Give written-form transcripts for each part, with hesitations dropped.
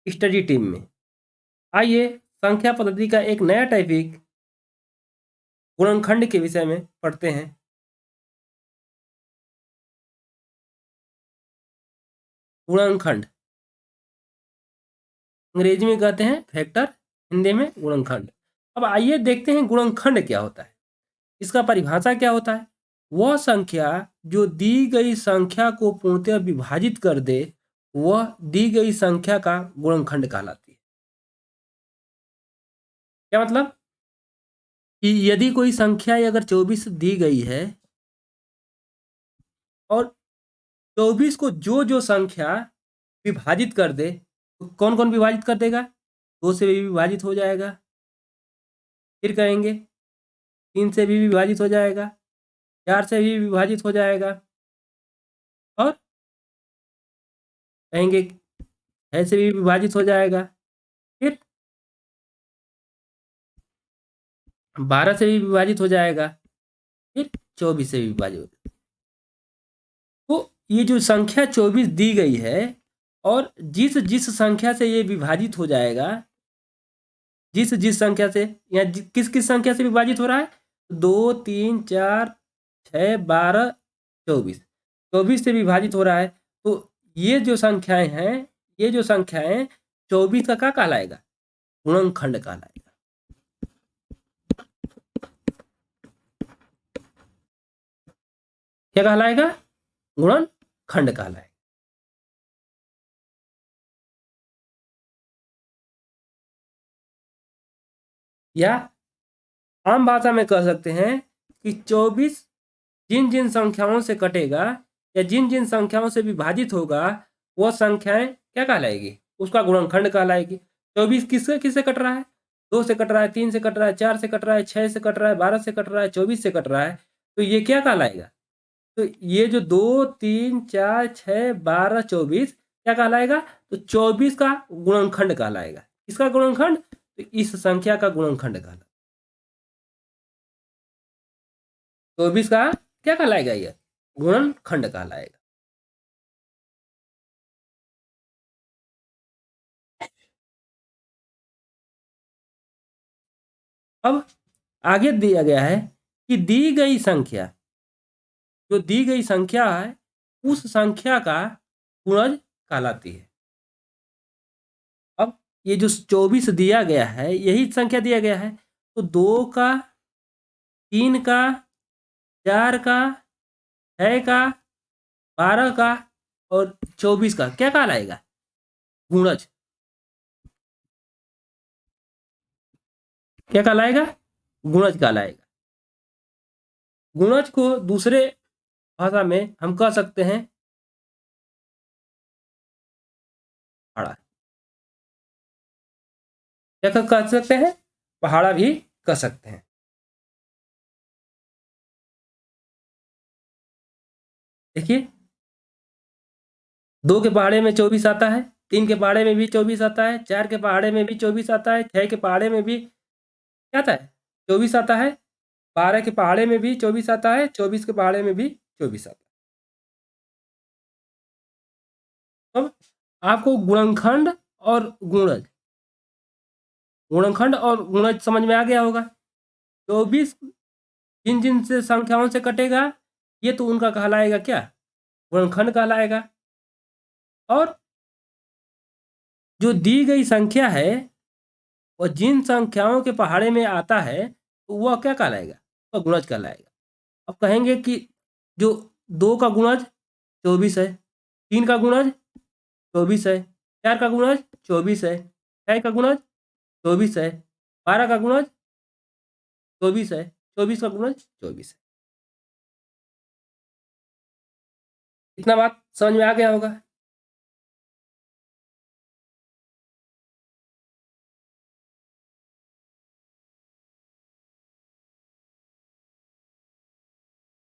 Study team में। आइए संख्या पद्धति का एक नया टॉपिक गुणनखंड के विषय में पढ़ते हैं। गुणनखंड अंग्रेजी में कहते हैं फैक्टर, हिंदी में गुणनखंड। अब आइए देखते हैं गुणनखंड क्या होता है, इसका परिभाषा क्या होता है। वह संख्या जो दी गई संख्या को पूर्णतः विभाजित कर दे वह दी गई संख्या का गुणनखंड कहलाती है। क्या मतलब कि यदि कोई संख्या अगर 24 दी गई है और 24 को जो जो संख्या विभाजित कर दे, तो कौन कौन विभाजित कर देगा? 2 से भी विभाजित हो जाएगा, फिर कहेंगे 3 से भी विभाजित हो जाएगा, 4 से भी विभाजित हो जाएगा, और कहेंगे 6 से भी विभाजित हो जाएगा, फिर 12 से भी विभाजित हो जाएगा, फिर 24 से भी विभाजित हो जाएगा। तो ये जो संख्या 24 दी गई है और जिस जिस संख्या से ये विभाजित हो जाएगा, जिस जिस संख्या से या किस किस संख्या से विभाजित हो रहा है, 2 3 4 6 12 24, 24 से विभाजित हो रहा है। तो ये जो संख्याएं हैं, ये जो संख्याएं 24 का क्या कहलाएगा? गुणनखंड कहलाएगा। क्या कहलाएगा? गुणनखंड कहलाएगा। या आम भाषा में कह सकते हैं कि 24 जिन जिन संख्याओं से कटेगा या जिन जिन संख्याओं से विभाजित होगा वह संख्याएं क्या कहलाएगी? उसका गुणनखंड कहलाएगी। 24 किससे किससे कट रहा है? 2 से कट रहा है, 3 से कट रहा है, 4 से कट रहा है, 6 से कट रहा है, 12 से कट रहा है, 24 से कट रहा है। तो ये क्या कहलाएगा? तो ये जो 2 3 4 6 12 24 क्या कहलाएगा? तो 24 का गुणनखंड कहलाएगा। किसका गुणनखंड? तो इस संख्या का गुणनखंड कहलाएगा। 24 का क्या कहलाएगा? ये गुणनखंड कहलाएगा। अब आगे दिया गया है कि दी गई संख्या, जो दी गई संख्या है उस संख्या का गुणज कहलाती है। अब ये जो 24 दिया गया है यही संख्या दिया गया है, तो 2 का, 3 का, 4 का, 6 का, 12 का और 24 का क्या कहलाएगा? गुणज। क्या कहलाएगा? गुणज कहलाएगा। गुणज को दूसरे भाषा में हम कह सकते हैं पहाड़ा। क्या कह सकते हैं? पहाड़ा भी कह सकते हैं। देखिए 2 के पहाड़े में 24 आता है, 3 के पहाड़े में भी 24 आता है, 4 के पहाड़े में भी 24 आता है, 6 के पहाड़े में भी क्या आता है? 24 आता है, 12 के पहाड़े में भी 24 आता है, 24 के पहाड़े में भी 24 आता है। अब आपको गुणनखंड और गुणज, गुणनखंड और गुणज समझ में आ गया होगा। 24 जिन जिन से संख्याओं से कटेगा ये तो उनका कहलाएगा क्या? गुणनखंड कहलाएगा। और जो दी गई संख्या है और जिन संख्याओं के पहाड़े में आता है तो वह क्या कहलाएगा? वह गुणज कहलाएगा। अब कहेंगे कि जो 2 का गुणज 24 है, 3 का गुणज 24 है, 4 का गुणज 24 है, 6 का गुणज 24 है, 12 का गुणज 24 है, 24 का गुणज 24 है। इतना बात समझ में आ गया होगा।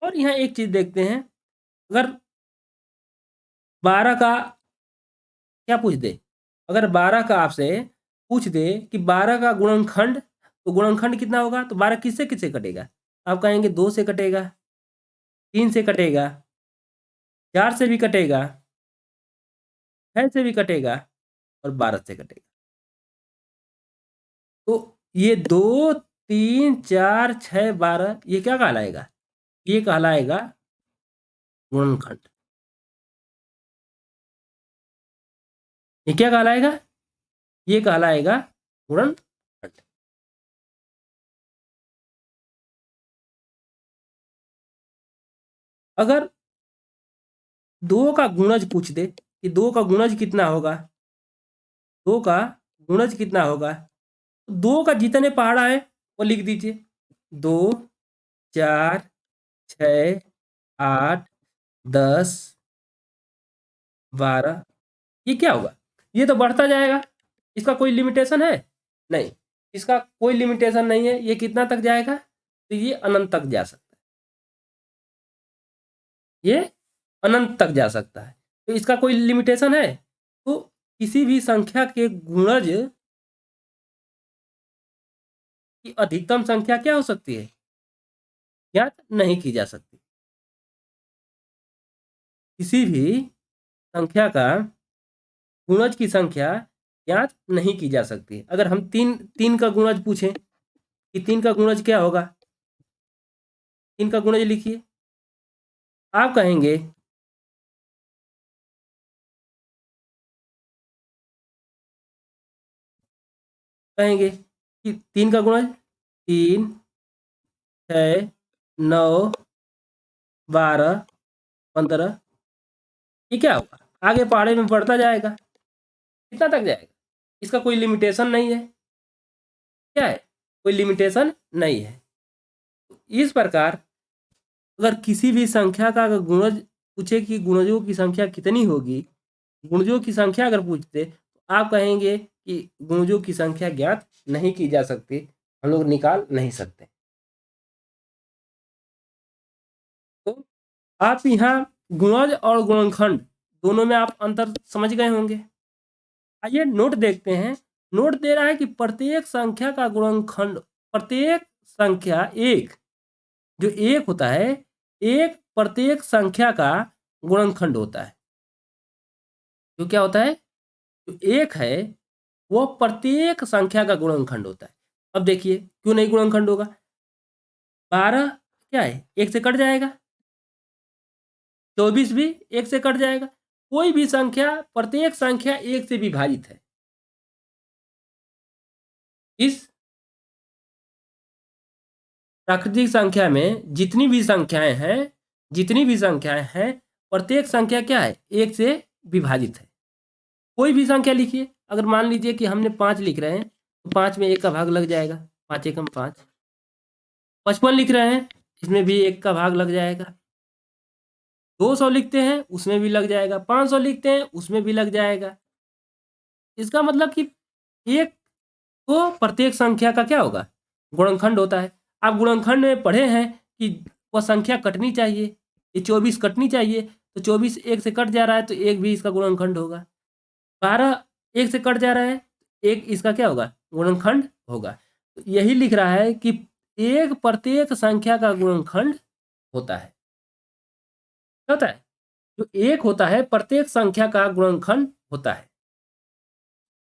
और यहाँ एक चीज देखते हैं, अगर 12 का क्या पूछ दे, अगर 12 का आपसे पूछ दे कि 12 का गुणनखंड, तो गुणनखंड कितना होगा? तो 12 किससे किससे कटेगा? आप कहेंगे 2 से कटेगा, 3 से कटेगा, 4 से भी कटेगा, 6 से भी कटेगा, और 12 से कटेगा। तो ये 2, 3, 4, 6, 12 ये क्या कहलाएगा? ये कहलाएगा गुणनखंड। ये क्या कहलाएगा? ये कहलाएगा गुणनखंड। अगर 2 का गुणज पूछ दे कि 2 का गुणज कितना होगा, 2 का गुणज कितना होगा, 2 का जितने पहाड़ा है वो लिख दीजिए। 2, 4, 6, 8, 10, 12 ये क्या होगा? ये तो बढ़ता जाएगा। इसका कोई लिमिटेशन है? नहीं, इसका कोई लिमिटेशन नहीं है। ये कितना तक जाएगा? तो ये अनंत तक जा सकता है। ये अनंत तक जा सकता है। तो इसका कोई लिमिटेशन है? तो किसी भी संख्या के गुणज की अधिकतम संख्या क्या हो सकती है? ज्ञात नहीं की जा सकती। किसी भी संख्या का गुणज की संख्या ज्ञात नहीं की जा सकती। अगर हम तीन का गुणज पूछें कि 3 का गुणज क्या होगा, 3 का गुणज लिखिए। आप कहेंगे कि 3 का गुणज 3, 6, 9, 12, 15 ये क्या होगा? आगे पहाड़े में बढ़ता जाएगा। कितना तक जाएगा? इसका कोई लिमिटेशन नहीं है। क्या है? कोई लिमिटेशन नहीं है। इस प्रकार अगर किसी भी संख्या का अगर गुणज पूछे कि गुणजों की संख्या कितनी होगी, गुणजों की संख्या अगर पूछते तो आप कहेंगे कि गुणजों की संख्या ज्ञात नहीं की जा सकती, हम लोग निकाल नहीं सकते। तो आप यहाँ गुणज और गुणनखंड दोनों में आप अंतर समझ गए होंगे। आइए नोट देखते हैं। नोट दे रहा है कि प्रत्येक संख्या का गुणनखंड, प्रत्येक संख्या एक, जो एक होता है, एक प्रत्येक संख्या का गुणनखंड होता है। जो क्या होता है? जो एक है वो प्रत्येक संख्या का गुणनखंड होता है। अब देखिए क्यों नहीं गुणनखंड होगा? 12 क्या है? एक से कट जाएगा। 24 भी एक से कट जाएगा। कोई भी संख्या, प्रत्येक संख्या एक से विभाजित है। इस प्राकृतिक संख्या में जितनी भी संख्याएं हैं, प्रत्येक संख्या क्या है? एक से विभाजित है। कोई भी संख्या लिखिए। अगर मान लीजिए कि हमने 5 लिख रहे हैं तो 5 में 1 का भाग लग जाएगा। 5 एकम 5। 55 लिख रहे हैं, इसमें भी 1 का भाग लग जाएगा। 200 लिखते हैं उसमें भी लग जाएगा। 500 लिखते हैं उसमें भी लग जाएगा। इसका मतलब कि एक को प्रत्येक संख्या का क्या होगा? गुणनखंड होता है। आप गुणनखंड में पढ़े हैं कि वह संख्या कटनी चाहिए। ये 24 कटनी चाहिए, तो 24 एक से कट जा रहा है तो एक भी इसका गुणनखंड होगा। 12 एक से कट जा रहा है, एक इसका क्या होगा? गुणनखंड होगा। तो यही लिख रहा है कि एक प्रत्येक संख्या का गुणनखंड होता है। क्या होता है? जो एक होता है प्रत्येक संख्या का गुणनखंड होता है।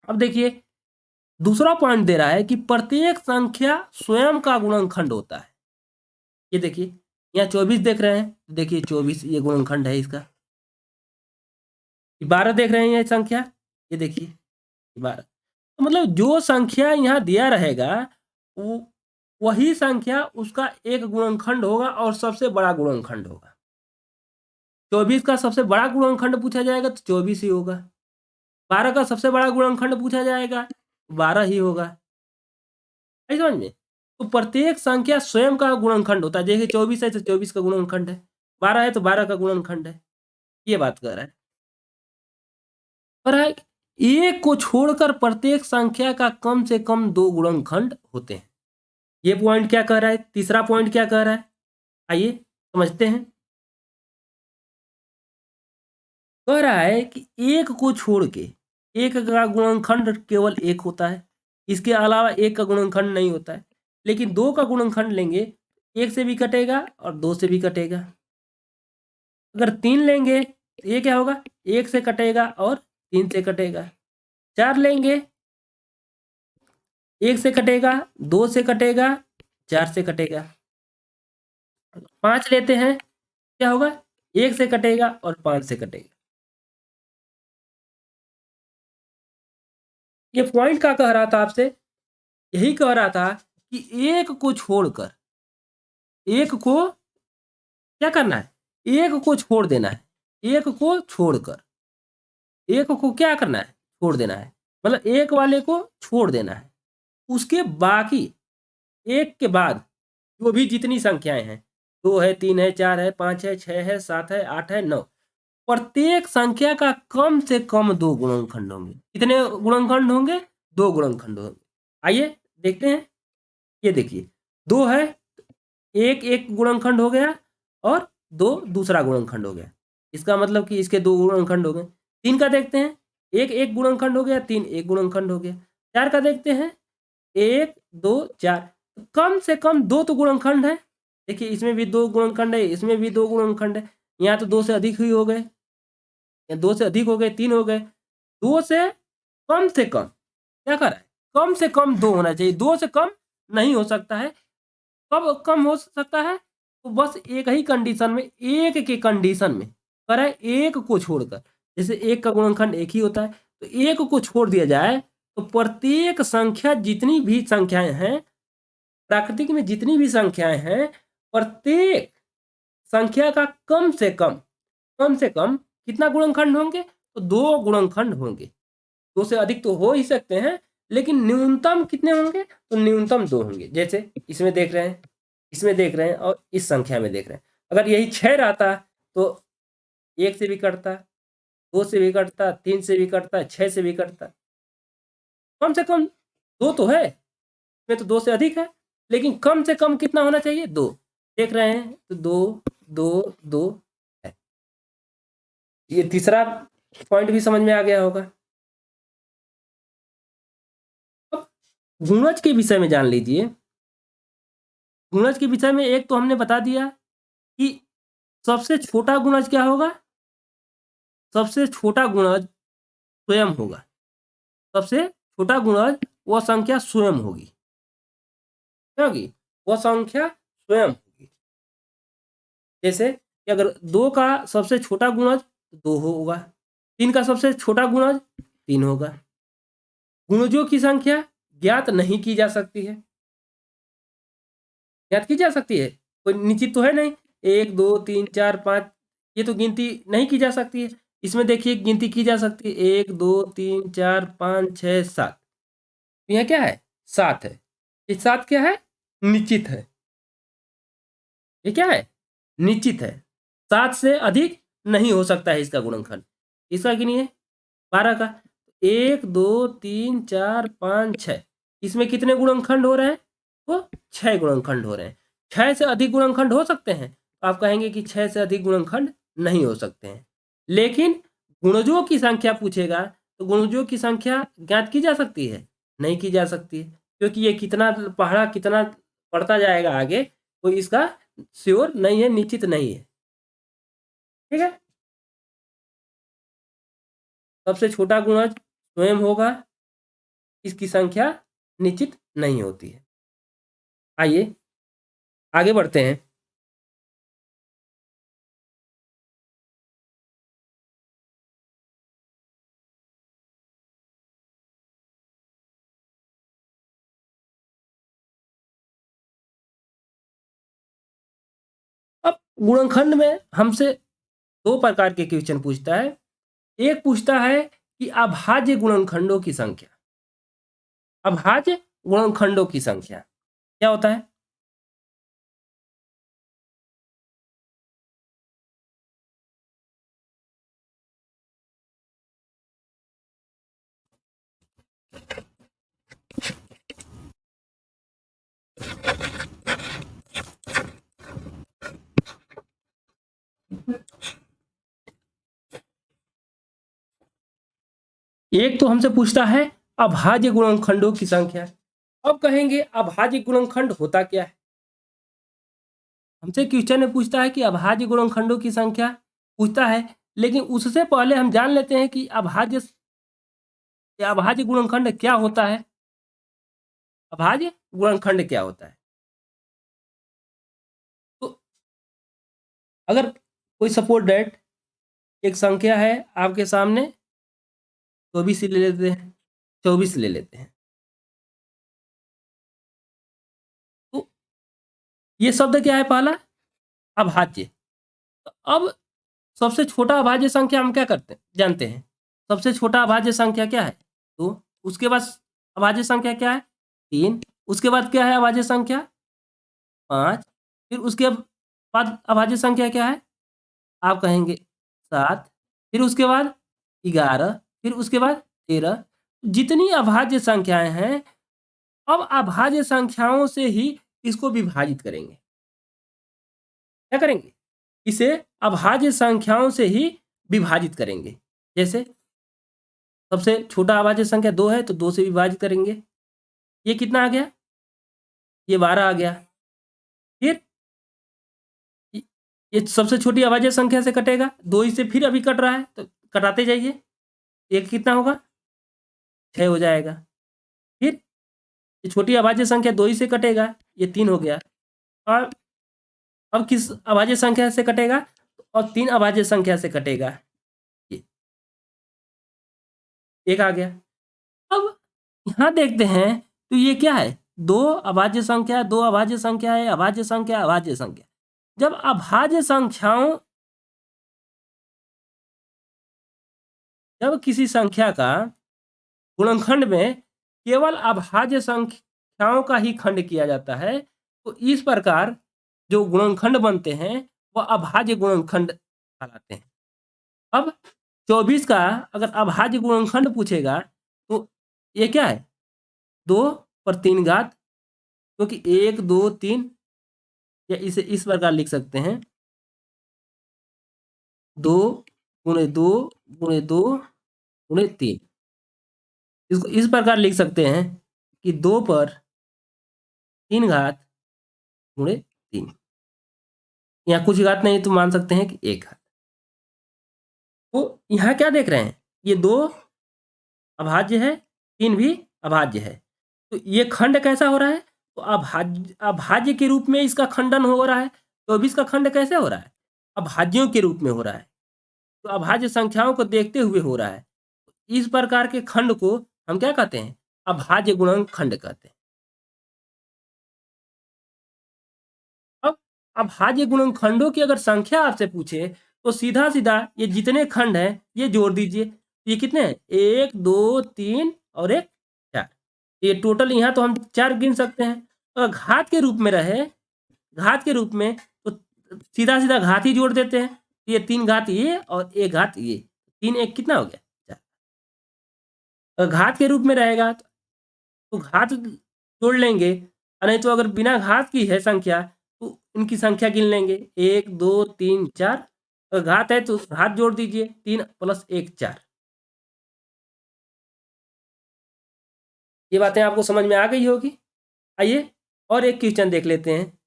अब देखिए दूसरा पॉइंट दे रहा है कि प्रत्येक संख्या स्वयं का गुणनखंड होता है। ये देखिए यहाँ 24 देख रहे हैं, देखिए 24 ये गुणनखंड है इसका। 12 देख रहे हैं ये संख्या, ये देखिए 12। तो मतलब जो संख्या यहाँ दिया रहेगा वो वही संख्या उसका एक गुणनखंड होगा और सबसे बड़ा गुणनखंड होगा। 24 का सबसे बड़ा गुणनखंड पूछा जाएगा तो 24 ही होगा। 12 का सबसे बड़ा गुणनखंड पूछा जाएगा 12 ही होगा। है समझ में? तो प्रत्येक संख्या स्वयं का गुणनखंड होता है। जैसे 24 है तो 24 का गुणनखंड है, 12 है तो 12 का गुणनखंड है। ये बात कर रहा है। पर है एक को छोड़कर प्रत्येक संख्या का कम से कम 2 गुणनखंड होते हैं। ये पॉइंट क्या कह रहा है? तीसरा पॉइंट क्या कह रहा है? आइए समझते हैं। कह रहा है कि एक को छोड़ के एक का गुणनखंड केवल एक होता है, इसके अलावा एक का गुणनखंड नहीं होता है। लेकिन 2 का गुणनखंड लेंगे, एक से भी कटेगा और 2 से भी कटेगा। अगर 3 लेंगे तो ये क्या होगा? 1 से कटेगा और 3 से कटेगा। 4 लेंगे, 1 से कटेगा, 2 से कटेगा, 4 से कटेगा। 5 लेते हैं, क्या होगा, 1 से कटेगा और 5 से कटेगा। ये पॉइंट क्या कह रहा था आपसे, यही कह रहा था कि एक को छोड़कर, एक को क्या करना है, एक को छोड़ देना है, एक को छोड़कर, एक को क्या करना है, छोड़ देना है, मतलब एक वाले को छोड़ देना है। उसके बाकी एक के बाद जो भी जितनी संख्याएं हैं, 2 है, 3 है, 4 है, 5 है, 6 है, 7 है, 8 है, 9, प्रत्येक संख्या का कम से कम 2 गुणनखंड होंगे। कितने गुणनखंड होंगे, 2 गुणनखंड होंगे। आइए देखते हैं, ये देखिए 2 है, एक गुणनखंड हो गया और 2 दूसरा गुणनखंड हो गया, इसका मतलब कि इसके 2 गुणनखंड हो गए। 3 का देखते हैं, एक गुणनखंड हो गया, 3 एक गुणनखंड हो गया। 4 का देखते हैं, 1 2 4, कम से कम 2 तो गुणनखंड है। देखिए इसमें भी 2 गुणनखंड है, इसमें भी 2 गुणनखंड है, यहाँ तो 2 से अधिक ही हो गए, 2 से अधिक हो गए, 3 हो गए। 2 से कम क्या कर रहा है, कम से कम 2 होना चाहिए, 2 से कम नहीं हो सकता है। कब कम हो सकता है, तो बस एक ही कंडीशन में, एक के कंडीशन में करे, एक को छोड़कर, जैसे एक का गुणनखंड एक ही होता है, तो एक को छोड़ दिया जाए तो प्रत्येक संख्या, जितनी भी संख्याएं हैं प्राकृतिक में, जितनी भी संख्याएं हैं, प्रत्येक संख्या का कम से कम कितना गुणनखंड होंगे, तो 2 गुणनखंड होंगे। 2 से अधिक तो हो ही सकते हैं, लेकिन न्यूनतम कितने होंगे, तो न्यूनतम 2 होंगे। जैसे इसमें देख रहे हैं, इसमें देख रहे हैं और इस संख्या में देख रहे हैं। अगर यही 6 रहता तो 1 से भी कटता, 2 से भी कटता, 3 से भी कटता, 6 से भी कटता। कम से कम 2 तो है, इसमें तो 2 से अधिक है, लेकिन कम से कम कितना होना चाहिए, 2। देख रहे हैं तो 2 2 2 है। ये तीसरा पॉइंट भी समझ में आ गया होगा। अब गुणज के विषय में जान लीजिए। गुणज के विषय में एक तो हमने बता दिया कि सबसे छोटा गुणज क्या होगा, सबसे छोटा गुणज स्वयं होगा, सबसे छोटा गुणज वह संख्या स्वयं होगी, क्या होगी, वह संख्या स्वयं होगी। जैसे कि अगर 2 का सबसे छोटा गुणज 2 होगा, 3 का सबसे छोटा गुणज 3 होगा। गुणजों की संख्या ज्ञात नहीं की जा सकती है, ज्ञात की जा सकती है, कोई निश्चित तो है नहीं, 1 2 3 4 5, ये तो गिनती नहीं की जा सकती है। इसमें देखिए गिनती की जा सकती है, 1 2 3 4 5 6 7, यह क्या है, 7 है। ये 7 क्या है, निश्चित है, ये क्या है, निश्चित है। 7 से अधिक नहीं हो सकता है इसका गुणनखंड। इसका गिनिए 12 का, 1 2 3 4 5 6, इसमें कितने गुणनखंड हो रहे हैं, तो 6 गुणनखंड हो रहे हैं। 6 से अधिक गुणनखंड हो सकते हैं, आप कहेंगे कि 6 से अधिक गुणनखंड नहीं हो सकते हैं, लेकिन गुणजों की संख्या पूछेगा तो गुणजों की संख्या ज्ञात की जा सकती है, नहीं की जा सकती है, क्योंकि ये कितना पहाड़ा कितना पड़ता जाएगा आगे, कोई इसका श्योर नहीं है, निश्चित नहीं है। ठीक है, सबसे छोटा गुणज स्वयं होगा, इसकी संख्या निश्चित नहीं होती है। आइए आगे बढ़ते हैं। अब गुणनखंड में हमसे 2 प्रकार के क्वेश्चन पूछता है। एक पूछता है कि अभाज्य गुणनखंडों की संख्या, अभाज्य गुणनखंडों की संख्या क्या होता है। एक तो हमसे पूछता है अभाज्य गुणनखंडों की संख्या। अब कहेंगे अभाज्य गुणनखंड होता क्या है। हमसे क्वेश्चन में पूछता है कि अभाज्य गुणनखंडों की संख्या पूछता है, लेकिन उससे पहले हम जान लेते हैं कि अभाज्य ये अभाज्य गुणनखंड क्या होता है? अभाज्य गुणनखंड क्या होता है? तो अगर कोई सपोज डेट एक संख्या है आपके सामने 24 ले लेते हैं, 24 ले लेते हैं, तो ये शब्द क्या है? पहला अभाज्य। तो अब सबसे छोटा अभाज्य संख्या हम क्या करते हैं, जानते हैं? सबसे छोटा अभाज्य संख्या क्या है? 2। उसके बाद अभाज्य संख्या क्या है? 3। उसके बाद क्या है अभाज्य संख्या? 5। फिर उसके बाद अभाज्य संख्या क्या है? आप कहेंगे 7। फिर उसके बाद 11। फिर उसके बाद 13। जितनी अभाज्य संख्याएं हैं, अब अभाज्य संख्याओं से ही इसको विभाजित करेंगे। क्या करेंगे? इसे अभाज्य संख्याओं से ही विभाजित करेंगे। जैसे सबसे छोटा अभाज्य संख्या 2 है तो 2 से विभाजित करेंगे। ये कितना आ गया? ये 12 आ गया। फिर ये सबसे छोटी अभाज्य संख्या से कटेगा, 2 ही से फिर अभी कट रहा है तो कटाते जाइए। एक कितना होगा? 6 हो जाएगा। फिर ये छोटी अभाज्य संख्या 2 ही से कटेगा, ये 3 हो गया। और अब किस अभाज्य संख्या से कटेगा? और 3 अभाज्य संख्या से कटेगा, ये 1 आ गया। अब यहाँ देखते हैं तो ये क्या है? 2 अभाज्य संख्या, 2 अभाज्य संख्या है, अभाज्य संख्या, अभाज्य संख्या। जब अभाज्य संख्याओं, जब किसी संख्या का गुणनखंड में केवल अभाज्य संख्याओं का ही खंड किया जाता है, तो इस प्रकार जो गुणनखंड बनते हैं वह अभाज्य गुणनखंड कहलाते हैं। अब 24 का अगर अभाज्य गुणनखंड पूछेगा तो ये क्या है? 2/3 घात, क्योंकि 1 2 3, या इसे इस प्रकार लिख सकते हैं 2 गुणे 2 गुणे 2 गुणे 3। इसको इस प्रकार लिख सकते हैं कि 2/3 घात गुणे 3। यहाँ कुछ घात नहीं तो मान सकते हैं कि 1 घात। तो यहाँ क्या देख रहे हैं? ये 2 अभाज्य है, 3 भी अभाज्य है। तो ये खंड कैसा हो रहा है? तो अभाज्य के रूप में इसका खंडन हो रहा है। तो अब इसका खंड कैसे हो रहा है? अभाज्यों के रूप में हो रहा है। तो अभाज्य संख्याओं को देखते हुए हो रहा है। इस प्रकार के खंड को हम क्या कहते हैं? अभाज्य गुणन खंड कहते हैं। अब अभाज्य गुणनखंडों की अगर संख्या आपसे पूछे तो सीधा सीधा ये जितने खंड हैं ये जोड़ दीजिए। ये कितने हैं? 1 2 3 और 1 4। ये टोटल यहाँ तो हम 4 गिन सकते हैं। अगर घात के रूप में रहे, घात के रूप में, तो सीधा सीधा घात ही जोड़ देते हैं। ये 3 घात ये और 1 घात ये, 3 1 कितना हो गया? 4। अगर घात के रूप में रहेगा तो घात जोड़ लेंगे, और नहीं तो अगर बिना घात की है संख्या तो इनकी संख्या गिन लेंगे 1 2 3 4। अगर घात है तो घात जोड़ दीजिए, 3 + 1 4। ये बातें आपको समझ में आ गई होगी। आइए और एक क्वेश्चन देख लेते हैं।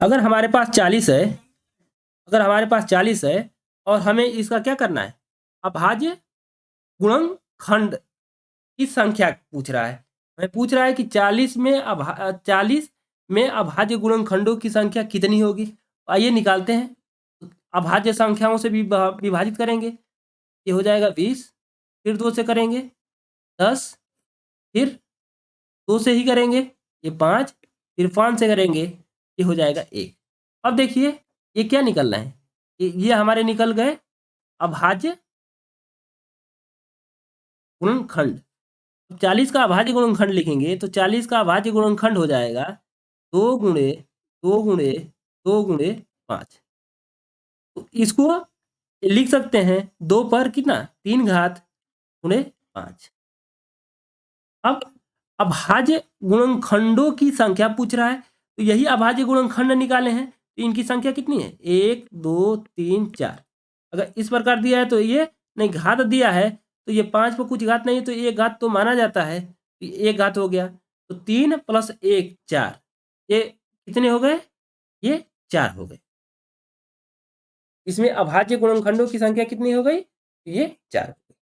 अगर हमारे पास 40 है, अगर हमारे पास 40 है और हमें इसका क्या करना है? अभाज्य गुणनखंड की संख्या पूछ रहा है। हमें पूछ रहा है कि 40 में अभाज्य गुणनखंडों की संख्या कितनी होगी? आइए निकालते हैं। अभाज्य संख्याओं से भी विभाजित करेंगे, ये हो जाएगा 20। फिर 2 से करेंगे 10। फिर 2 से ही करेंगे, ये 5। फिर 5 से करेंगे, ये हो जाएगा 1। अब देखिए ये क्या निकल रहा है? ये हमारे निकल गए अभाज्य गुणनखंड। 40 का अभाज्य गुणनखंड लिखेंगे तो 40 का अभाज्य गुणनखंड हो जाएगा 2 गुणे 2 गुणे 2 गुणे 5। तो इसको लिख सकते हैं 2 पर कितना? 3 घात गुणे 5। अब अभाज्य गुणनखंडों की संख्या पूछ रहा है, तो यही अभाज्य गुणनखंड निकाले हैं। तो इनकी संख्या कितनी है? 1 2 3 4। अगर इस प्रकार दिया है तो ये नहीं, घात दिया है तो ये 5 पर कुछ घात नहीं, तो 1 घात तो माना जाता है, तो 1 घात हो गया। तो 3 + 1 4। ये कितने हो गए? ये 4 हो गए। इसमें अभाज्य गुणनखंडों की संख्या कितनी हो गई? ये 4 हो गई।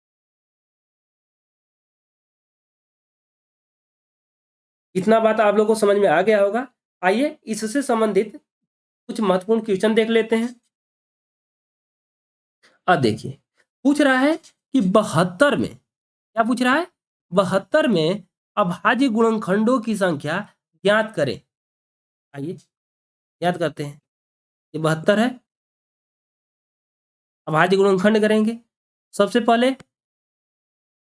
इतना बात आप लोगों को समझ में आ गया होगा। आइए इससे संबंधित कुछ महत्वपूर्ण क्वेश्चन देख लेते हैं। अब देखिए, पूछ रहा है कि 72 में, क्या पूछ रहा है? 72 में अभाज्य गुणनखंडों की संख्या ज्ञात करें। आइए याद करते हैं। ये 72 है, अभाज्य गुणनखंड करेंगे। सबसे पहले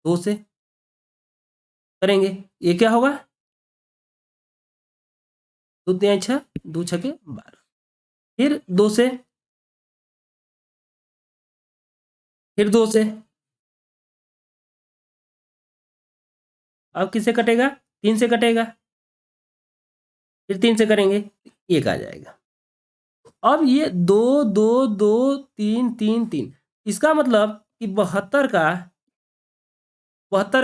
2 से करेंगे। ये क्या होगा? 2 तिया 6, 2 छके 12। फिर 2 से, फिर 2 से, अब किससे कटेगा? 3 से कटेगा। फिर 3 से करेंगे, 1 आ जाएगा। अब ये 2 2 2 3 3 3, इसका मतलब कि 72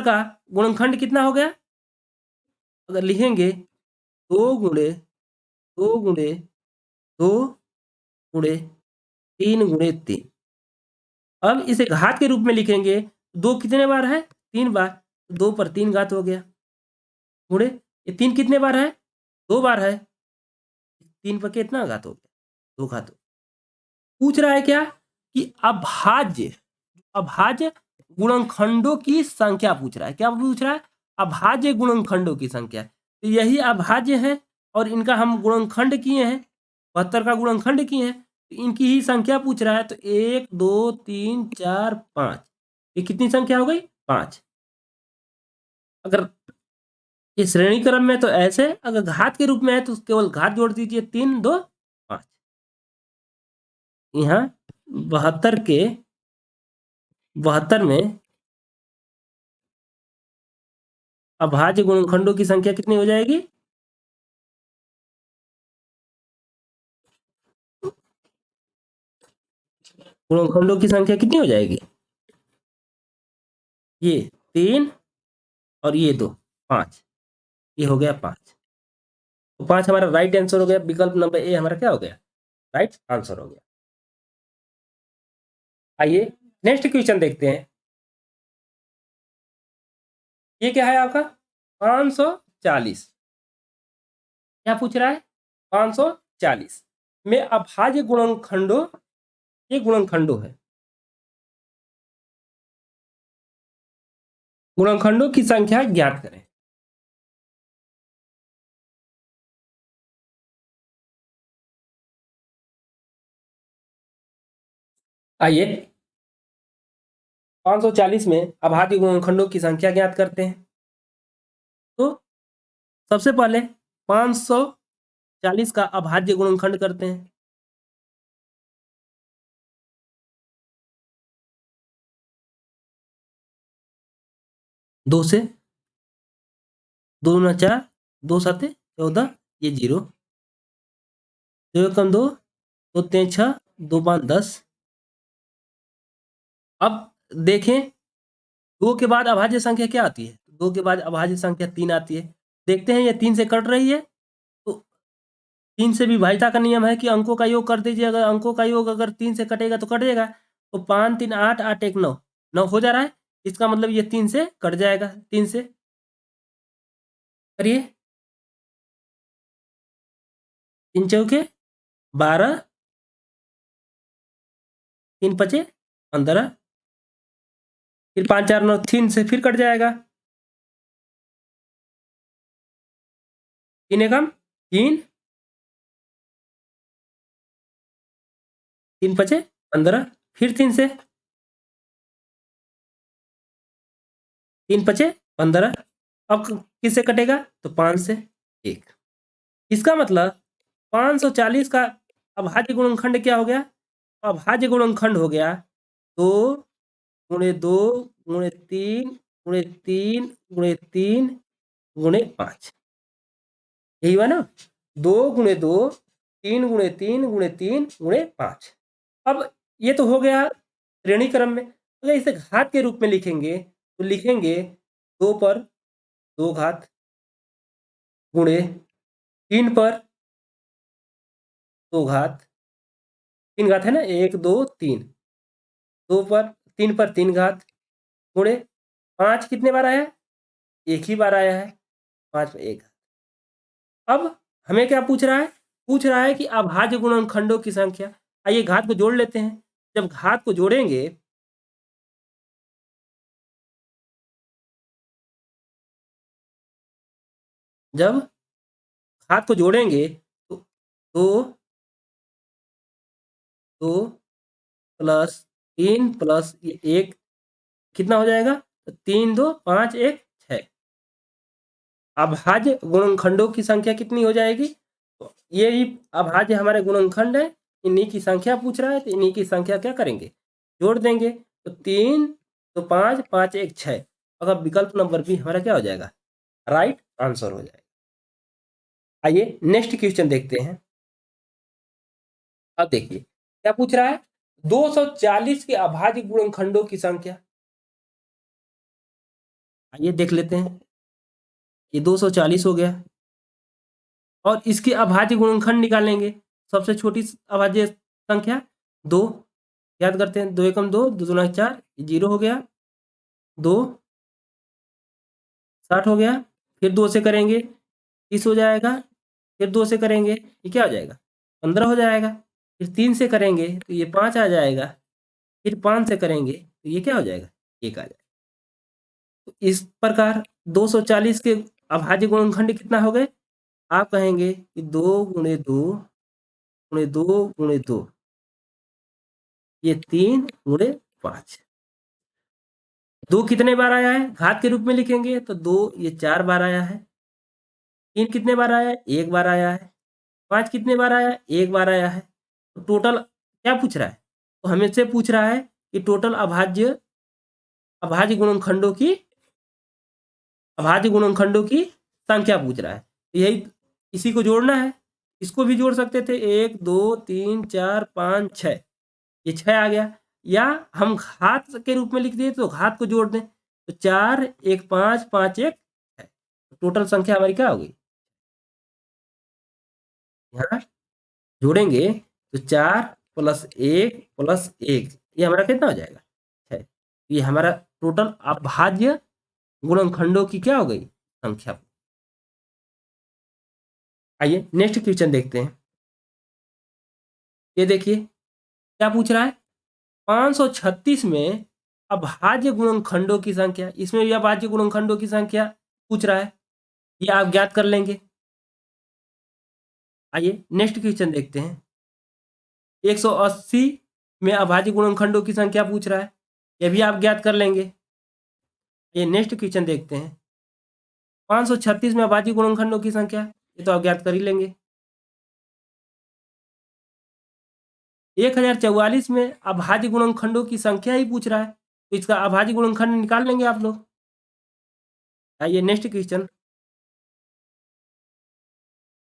का गुणनखंड कितना हो गया? अगर लिखेंगे 2 गुणे 2 गुणे 2 गुणे 3 गुणे 3। अब इसे घात के रूप में लिखेंगे। 2 कितने बार है? 3 बार। 2 पर 3 घात हो गया, गुणे ये 3 कितने बार है? 2 बार है। 3 पर कितना घात हो गया? 2 घात हो। पूछ रहा है क्या? कि अभाज्य अभाज्य गुणनखंडों की संख्या पूछ रहा है। क्या पूछ रहा है? अभाज्य गुणनखंडों की संख्या। तो यही अभाज्य है और इनका हम गुणनखंड किए हैं, 72 का गुणनखंड किए हैं, तो इनकी ही संख्या पूछ रहा है। तो 1 2 3 4 5, ये कितनी संख्या हो गई? 5। अगर ये श्रेणी क्रम में तो ऐसे, अगर घात के रूप में है तो केवल घात जोड़ दीजिए, 3 2 5। यहाँ 72 में अभाज्य गुणनखंडों की संख्या कितनी हो जाएगी? गुणनखंडों की संख्या कितनी हो जाएगी? ये 3 और ये 2, 5। ये हो गया 5। तो 5 हमारा राइट आंसर हो गया। विकल्प नंबर ए हमारा क्या हो गया? राइट आंसर हो गया। आइए नेक्स्ट क्वेश्चन देखते हैं। ये क्या है आपका? 540। क्या पूछ रहा है? 540 में अभाज्य गुणनखंडों, ये गुणनखंडों है, गुणनखंडों की संख्या ज्ञात करें। आइए 540 में अभाज्य गुणनखंडों की संख्या ज्ञात करते हैं। तो सबसे पहले 540 का अभाज्य गुणनखंड करते हैं। दो से, 2 दूना 4, 2 साते 14, ये 0, 2 कम 2, 2 तीन 6, 2 5 10। अब देखें, 2 के बाद अभाज्य संख्या क्या आती है? 2 के बाद अभाज्य संख्या 3 आती है। देखते हैं, ये 3 से कट रही है, तो 3 से विभाज्यता का नियम है कि अंकों का योग कर दीजिए। अगर अंकों का योग अगर 3 से कटेगा तो कट जाएगा। तो 5 3 8, 8 1 9, 9 हो जा रहा है। इसका मतलब ये 3 से कट जाएगा। 3 से करिए, 3 चौके 12, 3 पचे 15, फिर 5 4 9, 3 से फिर कट जाएगा। 3 एकम 3, 3 पचे 15, फिर 3 से, 3 पचे 15। अब किससे कटेगा? तो 5 से 1। इसका मतलब 540 का अभाज्य गुणनखंड क्या हो गया? अभाज्य गुणनखंड हो गया 2 गुणे 2 गुणे 3 गुणे 3 गुणे 3 गुणे 5। यही हुआ ना? 2 गुणे 2, 3 गुणे 3 गुणे 3 गुणे 5। अब ये तो हो गया श्रेणी क्रम में। अगर इसे घात के रूप में लिखेंगे तो लिखेंगे 2 पर 2 घात गुणे 3 पर 2 घात, 3 घात है ना, 1 2 3, 2 पर 3 पर 3 घात गुणे 5 कितने बार आया है? एक ही बार आया है, 5 पर 1 घात। अब हमें क्या पूछ रहा है? पूछ रहा है कि अभाज्य गुणनखंडों की संख्या। आइए घात को जोड़ लेते हैं। जब घात को जोड़ेंगे जब घात को जोड़ेंगे तो 2 2 प्लस 3 प्लस ये 1 कितना हो जाएगा? तो 3 2 5 1 6। अभाज्य गुणनखंडों की संख्या कितनी हो जाएगी? तो ये ही अभाज्य हमारे गुणनखंड है, इन्हीं की संख्या पूछ रहा है, तो इन्हीं की संख्या क्या करेंगे? जोड़ देंगे। तो 3 तो 5 5 1 6। अगर विकल्प नंबर बी हमारा क्या हो जाएगा? राइट आंसर हो जाएगा। आइए नेक्स्ट क्वेश्चन देखते हैं। अब देखिए क्या पूछ रहा है? 240 के अभाज्य गुणनखंडों की संख्या। आइए देख लेते हैं। ये 240 हो गया और इसके अभाज्य गुणनखंड निकालेंगे। सबसे छोटी अभाज्य संख्या 2, याद करते हैं। 2 एकम 2, 2 दूना 4, 0 हो गया। 2 60 हो गया। फिर 2 से करेंगे 30 हो जाएगा। फिर 2 से करेंगे ये क्या हो जाएगा? 15 हो जाएगा। फिर 3 से करेंगे तो ये 5 आ जाएगा। फिर 5 से करेंगे तो ये क्या हो जाएगा? 1 आ जाएगा। तो इस प्रकार 240 के अभाज्य गुणनखंड कितना हो गए? आप कहेंगे कि 2 गुणे 2 गुणे 2 गुणे 2, ये 3 गुणे 5। 2 कितने बार आया है? घात के रूप में लिखेंगे तो 2 ये 4 बार आया है। 3 कितने बार आया है? 1 बार आया है। 5 कितने बार आया है? 1 बार आया है। तो टोटल क्या पूछ रहा है? तो हमें से पूछ रहा है कि टोटल अभाज्य गुणनखंडों की संख्या पूछ रहा है। यही इसी को जोड़ना है। इसको भी जोड़ सकते थे, 1 2 3 4 5 6, ये 6 आ गया। या हम घात के रूप में लिख दिए तो घात को जोड़ दें तो 4 1 5 5 1 6। टोटल संख्या हमारी क्या होगी? यहाँ जोड़ेंगे तो 4 प्लस 1 प्लस 1, ये हमारा कितना हो जाएगा? 6। ये हमारा टोटल अभाज्य गुणनखंडों की क्या हो गई? संख्या। आइए नेक्स्ट क्वेश्चन देखते हैं। ये देखिए क्या पूछ रहा है? 536 में अभाज्य गुणनखंडों की संख्या। इसमें भी अभाज्य गुणनखंडों की संख्या पूछ रहा है, ये आप ज्ञात कर लेंगे। आइए नेक्स्ट क्वेश्चन देखते हैं। 180 में अभाज्य गुणनखंडों की संख्या पूछ रहा है, यह भी आप ज्ञात कर लेंगे। ये नेक्स्ट क्वेश्चन देखते हैं। 536 में अभाज्य गुणनखंडों की संख्या, ये तो आप ज्ञात कर ही लेंगे। 1044 में अभाज्य गुणनखंडों की संख्या ही पूछ रहा है, तो इसका अभाज्य गुणनखंड निकाल लेंगे आप लोग। आइए नेक्स्ट क्वेश्चन।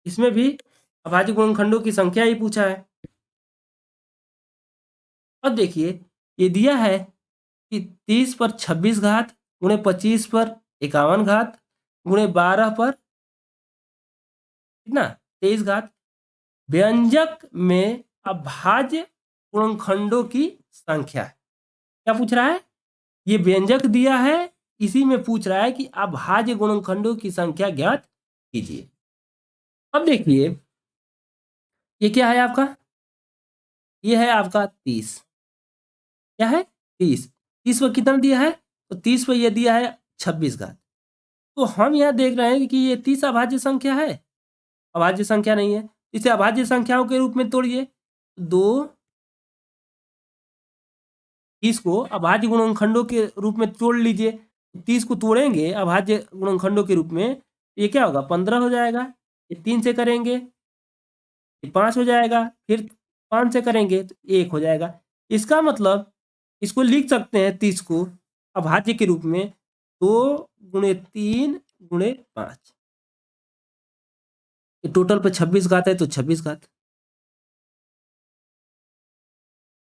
इसमें भी अभाज्य गुणनखंडों की संख्या ही पूछा है। अब देखिए ये दिया है कि 30 पर 26 घात गुणे 25 पर 51 घात गुणे 12 पर कितना? 23 घात। व्यंजक में अभाज्य गुणनखंडों की संख्या क्या पूछ रहा है? ये व्यंजक दिया है, इसी में पूछ रहा है कि अभाज्य गुणनखंडों की संख्या ज्ञात कीजिए। अब देखिए ये क्या है आपका? ये है आपका 30। क्या है? 30। 30 पर कितना दिया है? तो 30 पर यह दिया है 26 घात। तो हम यहाँ देख रहे हैं कि ये 30 अभाज्य संख्या है? अभाज्य संख्या नहीं है। इसे अभाज्य संख्याओं के रूप में तोड़िए। 2 30 को अभाज्य गुणनखंडों के रूप में तोड़ लीजिए। 30 को तोड़ेंगे अभाज्य गुणनखंडों के रूप में, ये क्या होगा? 15 हो जाएगा। ये 3 से करेंगे 5 हो जाएगा। फिर 5 से करेंगे तो 1 हो जाएगा। इसका मतलब इसको लिख सकते हैं 30 को अभाज्य के रूप में 2 गुणे 3 गुणे 5। टोटल पे 26 घात है तो 26 घात,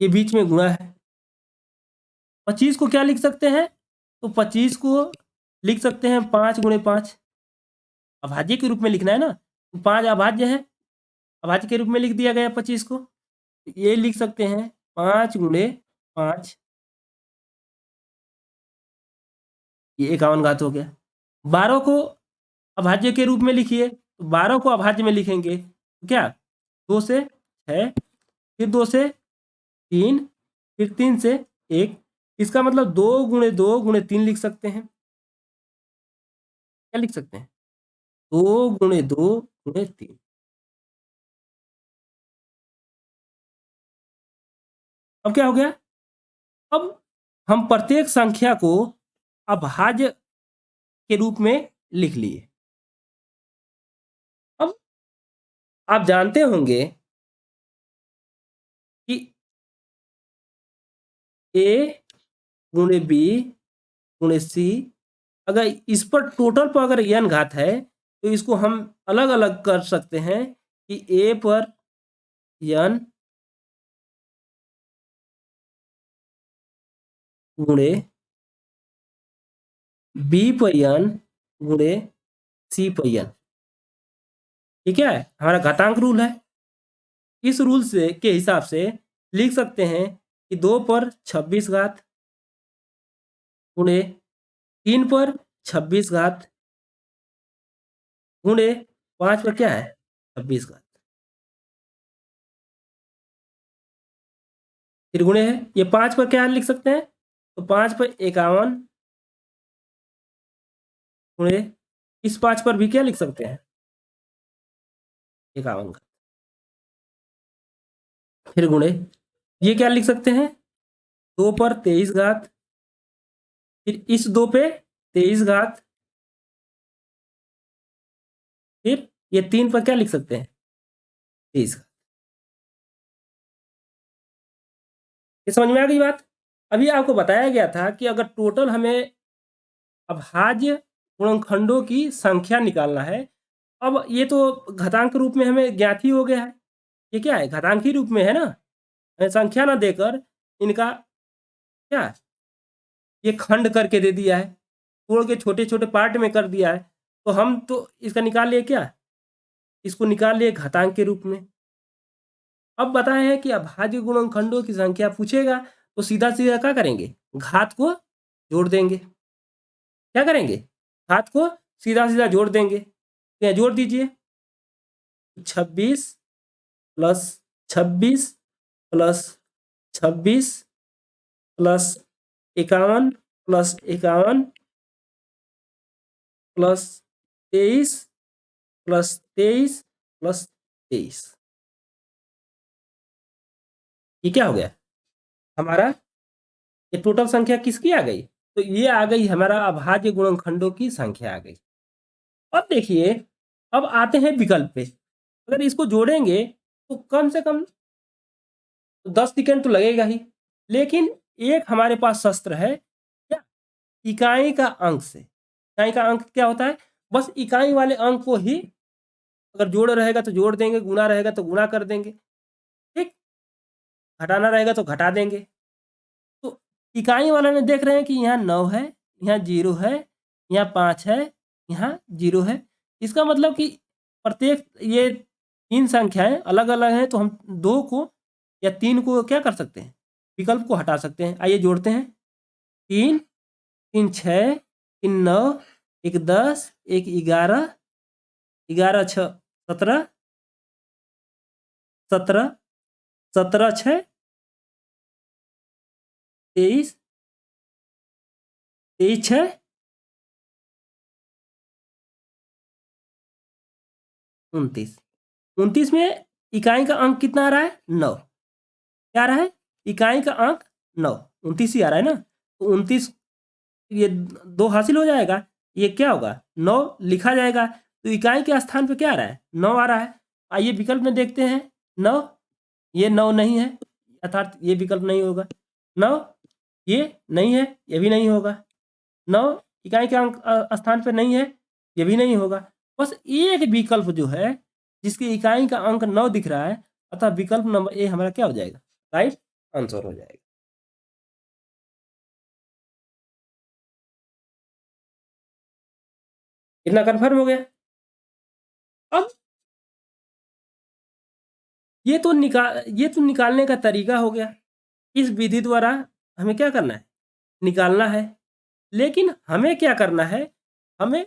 ये बीच में गुणा है। 25 को क्या लिख सकते हैं? तो 25 को लिख सकते हैं 5 गुणे 5। अभाज्य के रूप में लिखना है ना, तो 5 अभाज्य है। अभाज्य के रूप में लिख दिया गया 25 को। ये लिख सकते हैं 5 गुणे 5, ये 51 घात हो गया। 12 को अभाज्य के रूप में लिखिए, तो 12 को अभाज्य में लिखेंगे तो क्या 2 से 6, फिर 2 से 3, फिर 3 से 1, इसका मतलब 2 गुणे 2 गुणे 3 लिख सकते हैं। क्या लिख सकते हैं? 2 गुणे 2 गुणे 3। अब क्या हो गया? अब हम प्रत्येक संख्या को अभाज्य के रूप में लिख लिए। अब आप जानते होंगे कि ए गुणे बी गुणे सी, अगर इस पर टोटल पर अगर n घात है तो इसको हम अलग अलग कर सकते हैं कि a पर n गुणे b पर n गुणे c पर n। ठीक है, हमारा घातांक रूल है। इस रूल से के हिसाब से लिख सकते हैं कि 2 पर 26 घात गुणे 3 पर 26 घात गुणे 5 पर क्या है 26 घात, फिर गुणे है। ये 5 पर क्या लिख सकते हैं? तो 5 पर 51 गुणे, इस 5 पर भी क्या लिख सकते हैं 51 घात, फिर गुणे। ये क्या लिख सकते हैं 2 पर 23 घात, फिर इस 2 पे 23 घात, फिर ये 3 पर क्या लिख सकते हैं 23 घात। ये समझ में आ गई बात? अभी आपको बताया गया था कि अगर टोटल हमें अभाज्य गुणनखंडों की संख्या निकालना है। अब ये तो घातांक रूप में हमें ज्ञात ही हो गया है, ये क्या है घातांकी रूप में है ना, संख्या ना देकर इनका क्या ये खंड करके दे दिया है, तोड़ के छोटे छोटे पार्ट में कर दिया है। तो हम तो इसका निकाल लिए क्या, इसको निकाल लिए घातांक के रूप में। अब बताए हैं कि अभाज्य गुणनखंडों की संख्या पूछेगा तो सीधा सीधा क्या करेंगे, घात को जोड़ देंगे। क्या करेंगे, घात को सीधा सीधा जोड़ देंगे। तो यहाँ जोड़ दीजिए 26 plus 26 plus 26 plus 51 plus 51 plus 23 plus 23 plus 23। ये क्या हो गया हमारा, ये टोटल संख्या किसकी आ गई, तो ये आ गई हमारा अभाज्य गुणनखंडों की संख्या आ गई। अब देखिए, अब आते हैं विकल्प पे। अगर इसको जोड़ेंगे तो कम से कम 10 सेकंड तो लगेगा ही, लेकिन एक हमारे पास शस्त्र है क्या, इकाई का अंक से। इकाई का अंक क्या होता है, बस इकाई वाले अंक को ही अगर जोड़ रहेगा तो जोड़ देंगे, गुणा रहेगा तो गुणा कर देंगे, ठीक, घटाना रहेगा तो घटा देंगे। तो इकाई वाला ने देख रहे हैं कि यहाँ 9 है, यहाँ 0 है, यहाँ 5 है, यहाँ 0 है। इसका मतलब कि प्रत्येक ये 3 संख्याएं अलग अलग हैं, तो हम 2 को या 3 को क्या कर सकते हैं, विकल्प को हटा सकते हैं। आइए जोड़ते हैं, 3 3 6 3 9 1 10 1 11 11 6 17 17 17 6 23 23 6 29। 29 में इकाई का अंक कितना आ रहा है 9, क्या आ रहा है इकाई का अंक 9, 29 ही आ रहा है ना। तो 29 ये 2 हासिल हो जाएगा, ये क्या होगा 9 लिखा जाएगा। तो इकाई के स्थान पे क्या आ रहा है 9 आ रहा है। आइए विकल्प में देखते हैं 9, ये 9 नहीं है, अर्थात ये विकल्प नहीं होगा। 9 ये नहीं है, ये भी नहीं होगा। 9 इकाई के अंक स्थान पे नहीं है, ये भी नहीं होगा। बस एक विकल्प जो है जिसकी इकाई का अंक 9 दिख रहा है, अतः विकल्प नंबर ए हमारा क्या हो जाएगा, राइट आंसर हो जाएगा। इतना कन्फर्म हो गया। अब ये तो निकालने का तरीका हो गया। इस विधि द्वारा हमें क्या करना है, निकालना है। लेकिन हमें क्या करना है, हमें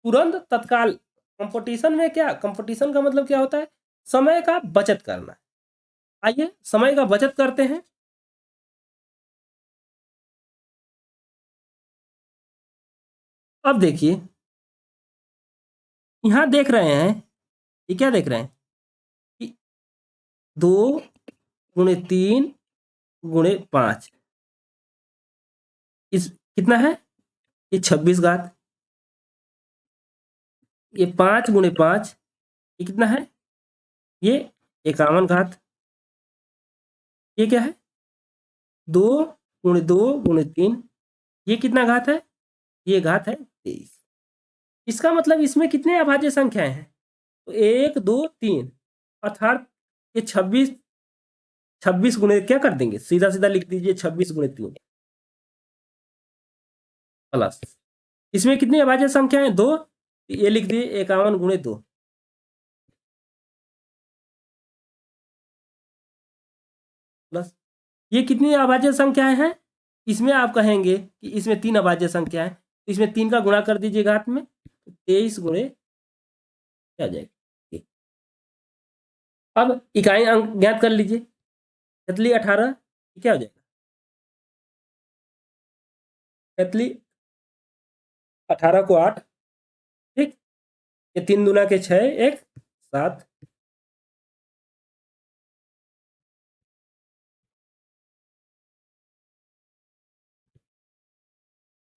तुरंत तत्काल कंपटीशन में क्या, कंपटीशन का मतलब क्या होता है, समय का बचत करना। आइए समय का बचत करते हैं। अब देखिए यहां देख रहे हैं, ये क्या देख रहे हैं कि 2 × 3 × 5 इस कितना है, ये 26 घात। ये 5 × 5 ये कितना है, ये 51 घात। ये क्या है, 2 × 2 × 3 ये कितना घात है, ये घात है 23। इसका मतलब इसमें कितने अभाज्य संख्याएं हैं, तो 1 2 3, अर्थात ये 26 26 गुणे क्या कर देंगे, सीधा सीधा लिख दीजिए 26 × 3 प्लस इसमें कितनी अभाज्य संख्याएं, 2, ये लिख दिए 51 × 2 प्लस ये कितनी अभाज्य संख्याएं हैं, इसमें आप कहेंगे कि इसमें 3 अभाज्य संख्या है, इसमें 3 का गुणा कर दीजिए घात में, 23 गुणे क्या आ जाएगा। अब इकाई अंक ज्ञात कर लीजिए, 18 क्या हो जाएगा, 18 को 8, ठीक, ये 3 दूना के 6, 1 7,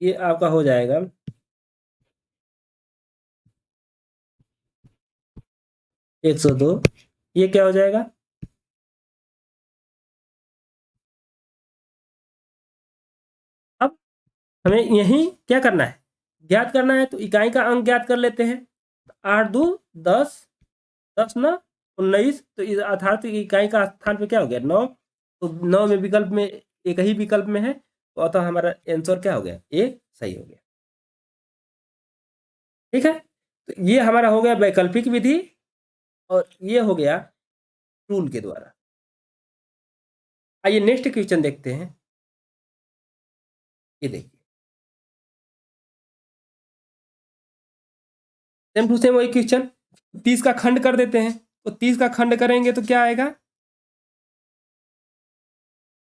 ये आपका हो जाएगा 102। ये क्या हो जाएगा, अब हमें यही क्या करना है, ज्ञात करना है, तो इकाई का अंक ज्ञात कर लेते हैं। 8 2 10, 10 9 19, तो अर्थात इकाई का स्थान पे क्या हो गया, 9। तो 9 में विकल्प में एक ही विकल्प में है, तो अतः हमारा आंसर क्या हो गया, ए सही हो गया। ठीक है, तो ये हमारा हो गया वैकल्पिक विधि, और ये हो गया रूल के द्वारा। आइए नेक्स्ट क्वेश्चन देखते हैं। ये देखिए सेम टू सेम वही क्वेश्चन, 30 का खंड कर देते हैं। तो 30 का खंड करेंगे तो क्या आएगा,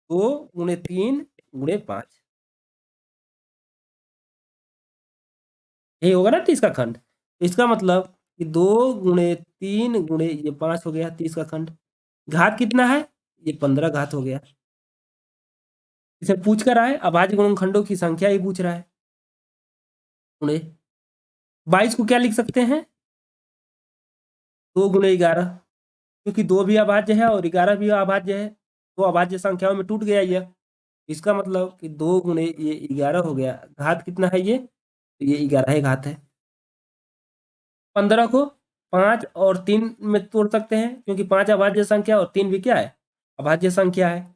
2 × 3 × 5, यही होगा ना 30 का खंड। इसका मतलब कि 2 × 3 × 5 हो गया 30 का खंड। घात कितना है, ये 15 घात हो गया। इसे पूछ कर आए, अभाज्य गुणनखंडों की संख्या ही पूछ रहा है। 22 को क्या लिख सकते हैं, 2 × 11, क्योंकि 2 भी अभाज्य है और 11 भी अभाज्य है, तो अभाज्य संख्याओं में टूट गया यह। इसका मतलब कि 2 × ये 11 हो गया। घात कितना है ये, तो ये 11 घात है। 15 को 5 और 3 में तोड़ सकते हैं, क्योंकि 5 अभाज्य संख्या और 3 भी क्या है, अभाज्य संख्या है।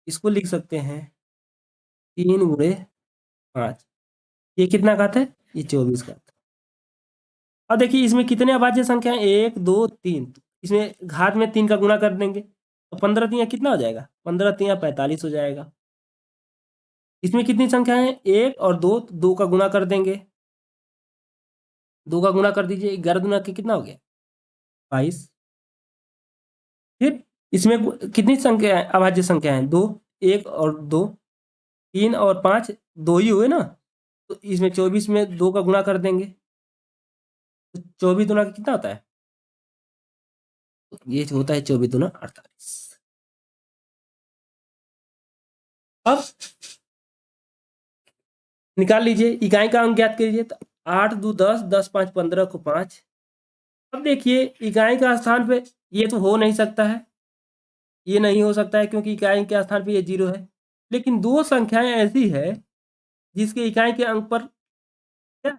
इसको लिख सकते हैं 3 × 5, ये कितना घात है, ये 24 घात। अब देखिए इसमें कितने अभाज्य संख्या है, 1 2 3, इसमें घात में 3 का गुणा कर देंगे, तो 15 तिया कितना हो जाएगा, 15 तिया 45 हो जाएगा। इसमें कितनी संख्या है, 1 और 2, 2 का गुणा कर देंगे, 2 का गुणा कर दीजिए, 11 दूना के कितना हो गया, 22। फिर इसमें कितनी संख्या है, अभाज्य संख्या है, 2, 1 और 2, 3 और 5, 2 ही हुए ना, तो इसमें 24 में 2 का गुणा कर देंगे, तो 24 दूना का कितना होता है, तो ये होता है 24 दूना 48। अब निकाल लीजिए, इकाई का अंक ज्ञात कीजिए, तो 8 2 10, 10 5 15 को 5। अब देखिए इकाई का स्थान पे ये तो हो नहीं सकता है, ये नहीं हो सकता है, क्योंकि इकाई के स्थान पे ये 0 है। लेकिन 2 संख्याएं ऐसी है जिसके इकाई के अंक पर क्या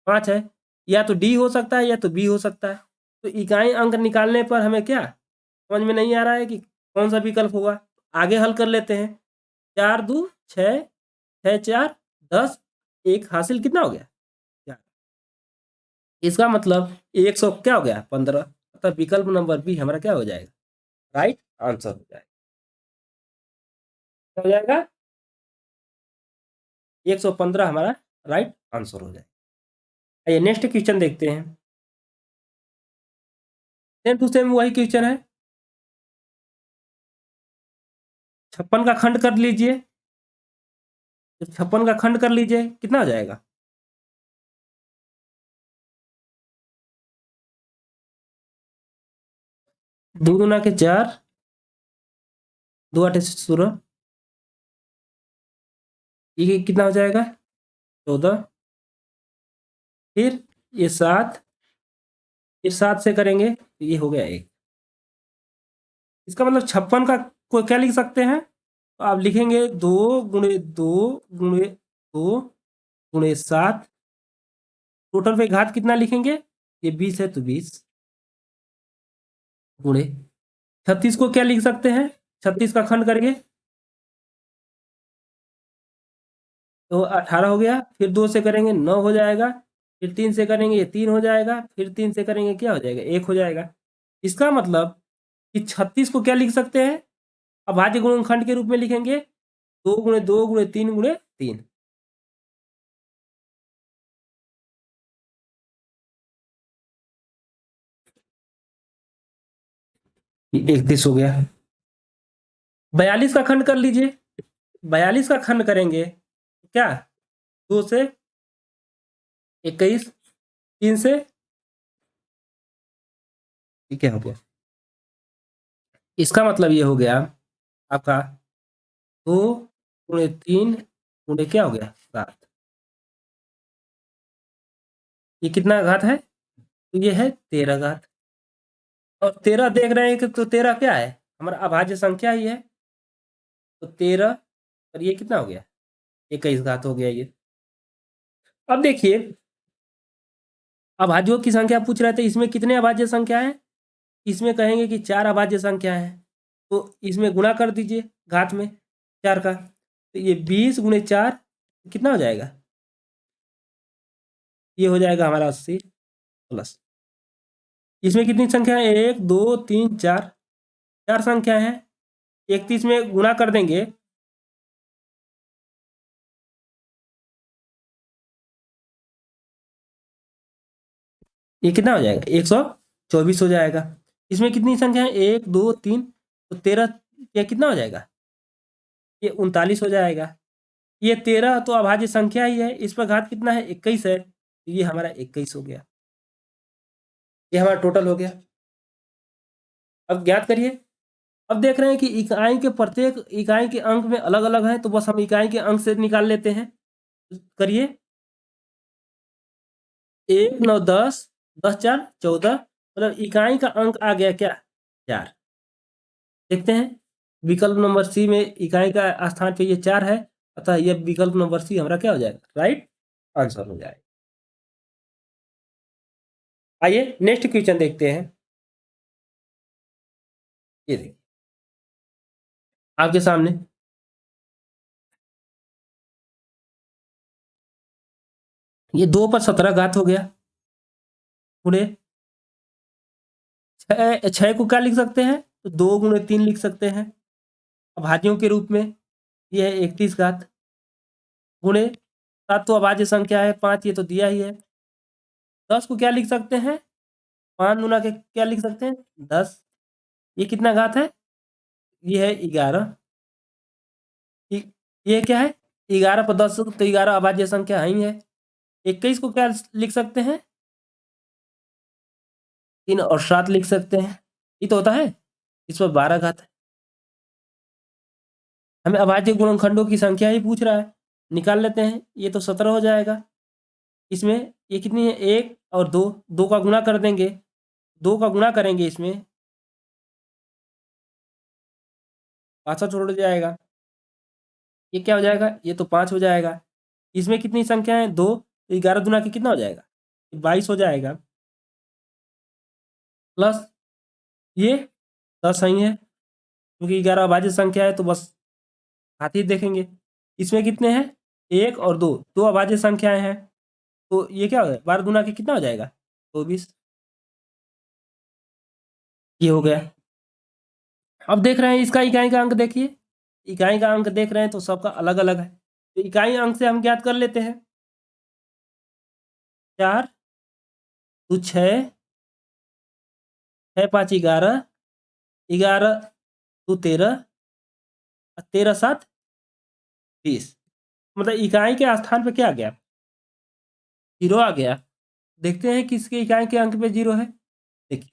5 है, या तो डी हो सकता है या तो बी हो सकता है। तो इकाई अंक निकालने पर हमें क्या समझ में नहीं आ रहा है कि कौन सा विकल्प होगा, आगे हल कर लेते हैं। 4 2 6, 6 4 10, 1 हासिल कितना हो गया, 4। इसका मतलब 100 क्या हो गया 15, अतः विकल्प नंबर बी हमारा क्या हो जाएगा, राइट आंसर हो जाएगा। क्या हो जाएगा, 115 हमारा राइट आंसर हो जाएगा। आइए नेक्स्ट क्वेश्चन देखते हैं। सेम टू सेम वही क्वेश्चन है। 56 का खंड कर लीजिए, 56 का खंड कर लीजिए, कितना हो जाएगा, 2 दूना के 4, 2 8 16, ये कितना हो जाएगा 14, फिर ये 7, ये 7 से करेंगे तो ये हो गया 1। इसका मतलब 56 का को क्या लिख सकते हैं, तो आप लिखेंगे 2 गुणे 2 गुणे 2 गुणे 7, टोटल पे घात कितना लिखेंगे, ये 20 है तो 20 गुणे 36 को क्या लिख सकते हैं, 36 का खंड करेंगे तो 18 हो गया, फिर 2 से करेंगे 9 हो जाएगा, फिर 3 से करेंगे ये 3 हो जाएगा, फिर 3 से करेंगे क्या हो जाएगा 1 हो जाएगा। इसका मतलब कि 36 को क्या लिख सकते हैं, अभाज्य गुणनखंड के रूप में लिखेंगे 2 गुणे 2 गुणे 3 गुणे 3। ये 31 हो गया। 42 का खंड कर लीजिए, 42 का खंड करेंगे क्या, 2 से 21, 3 से, ये क्या हो गया, इसका मतलब ये हो गया आपका 2 गुणे 3 गुणे क्या हो गया 7, ये कितना घात है, तो ये है 13 घात। और 13 देख रहे हैं कि तो 13 क्या है, हमारा अभाज्य संख्या ही है, तो 13 और ये कितना हो गया 21 घात हो गया ये। अब देखिए अभाज्यों की संख्या पूछ रहे थे, इसमें कितने अभाज्य संख्या है, इसमें कहेंगे कि 4 अभाज्य संख्या है, तो इसमें गुणा कर दीजिए घात में 4 का, तो ये 20 गुणे 4 कितना हो जाएगा, ये हो जाएगा हमारा 80 प्लस, इसमें कितनी संख्या है 1 2 3 4, 4 संख्या है, 31 में गुणा कर देंगे, ये कितना हो जाएगा 124 हो जाएगा। इसमें कितनी संख्या है 1 2 3, तो 13 या कितना हो जाएगा, ये 39 हो जाएगा। ये 13 तो अभाज्य संख्या ही है, इस पर घात कितना है 21 है, तो ये हमारा 21 हो गया, ये हमारा टोटल हो गया। अब ज्ञात करिए। अब देख रहे हैं कि इकाई के प्रत्येक इकाई के अंक में अलग अलग है, तो बस हम इकाई के अंक से निकाल लेते हैं। करिए 1 9 10 10 4 14, मतलब इकाई का अंक आ गया क्या 4। देखते हैं विकल्प नंबर सी में इकाई का स्थान पे ये 4 है, अतः यह विकल्प नंबर सी हमारा क्या हो जाएगा राइट आंसर हो जाएगा। आइए नेक्स्ट क्वेश्चन देखते हैं। ये देखिए आपके सामने ये 2 पर 17 घात हो गया, गुणे 6 को क्या लिख सकते हैं, तो 2 गुणे 3 लिख सकते हैं अभाज्यों के रूप में, ये है 31 घात, गुणे 7 तो अभाज्य संख्या है, 5 ये तो दिया ही है, 10 को क्या लिख सकते हैं, 5 गुना के क्या लिख सकते हैं 10, ये कितना घात है, ये है 11, ये क्या है 11 पर 10, तो 11 अभाज्य संख्या ही है। 21 को क्या लिख सकते हैं, 3 और 7 लिख सकते हैं, ये तो होता है, इस पर 12 घात है। हमें अभाज्य गुणनखंडों की संख्या ही पूछ रहा है, निकाल लेते हैं, ये तो 17 हो जाएगा। इसमें ये कितनी है 1 और 2, 2 का गुणा कर देंगे, 2 का गुणा करेंगे इसमें 65 छोड़ जाएगा, ये क्या हो जाएगा, ये तो 5 हो जाएगा। इसमें कितनी संख्या है 2, तो 11 दुना के कितना हो जाएगा 22 हो जाएगा, प्लस ये 10 सही है, क्योंकि 11 अभाज्य संख्या है तो बस हाथ ही देखेंगे। इसमें कितने हैं 1 और 2, 2 अभाज्य संख्याएं हैं, तो ये क्या हो गया 12 गुना के कितना हो जाएगा 24। ये हो गया। अब देख रहे हैं इसका इकाई का अंक, देखिए इकाई का अंक देख रहे हैं तो सबका अलग अलग है, तो इकाई अंक से हम ज्ञात कर लेते हैं। 4 तो 6, 6 5 11, 11 तो 13, 13 7 20। मतलब इकाई के स्थान पे क्या आ गया, 0 आ गया। देखते हैं किसके इकाई के अंक पे 0 है। देखिए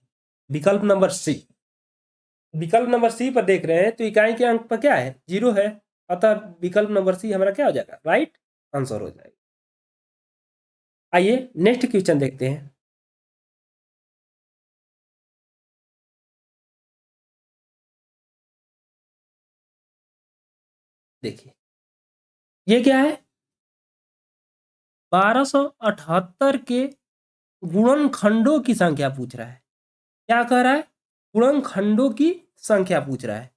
विकल्प नंबर सी, विकल्प नंबर सी पर देख रहे हैं तो इकाई के अंक पर क्या है, 0 है। अतः विकल्प नंबर सी हमारा क्या हो जाएगा, राइट आंसर हो जाएगा। आइए नेक्स्ट क्वेश्चन देखते हैं। देखिए ये क्या है, 1278 के गुणनखंडों की संख्या पूछ रहा है। क्या कह रहा है, गुणनखंडों की संख्या पूछ रहा है।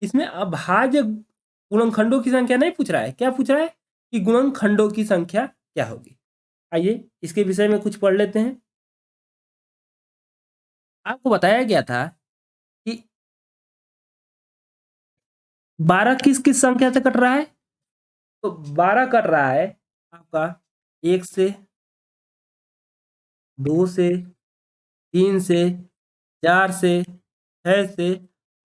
इसमें अभाज्य गुणनखंडों की संख्या नहीं पूछ रहा है, क्या पूछ रहा है कि गुणनखंडों की संख्या क्या होगी। आइए इसके विषय में कुछ पढ़ लेते हैं। आपको बताया गया था कि 12 किस किस संख्या से कट रहा है, तो 12 कट रहा है आपका 1 से, 2 से, 3 से, 4 से, 6 से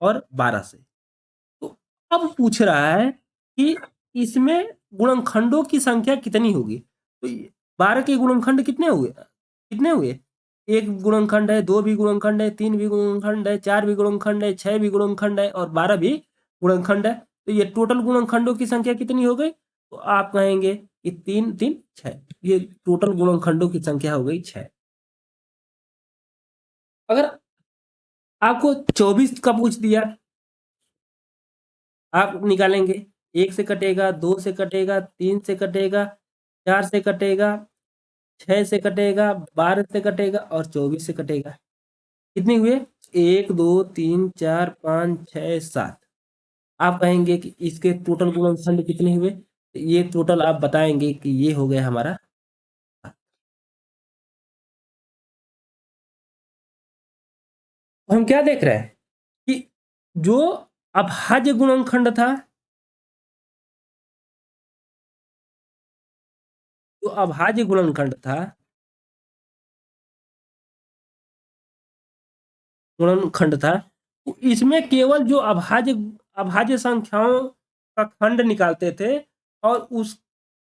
और 12 से। तो अब पूछ रहा है कि इसमें गुणनखंडों की संख्या कितनी होगी। तो 12 के गुणनखंड कितने हुए, कितने हुए, एक गुणनखंड है, 2 भी गुणनखंड है, 3 भी गुणनखंड है, 4 भी गुणनखंड है, 6 भी गुणनखंड है और 12 भी गुणनखंड है। तो ये टोटल गुणनखंडों की संख्या कितनी हो गई, तो आप कहेंगे कि 3 3 6, ये टोटल गुणनखंडों की संख्या हो गई 6। अगर आपको 24 का पूछ दिया, आप निकालेंगे, 1 से कटेगा, 2 से कटेगा, 3 से कटेगा, 4 से कटेगा, 6 से कटेगा, 12 से कटेगा और 24 से कटेगा। कितने हुए, 1 2 3 4 5 6 7। आप कहेंगे कि इसके टोटल गुणनखंड कितने हुए, तो ये टोटल आप बताएंगे कि ये हो गया हमारा। हम क्या देख रहे हैं कि जो अभाज्य गुणनखंड था, जो अभाज्य गुणनखंड था, गुणनखंड था, तो इसमें केवल जो अभाज्य अभाज्य संख्याओं का खंड निकालते थे और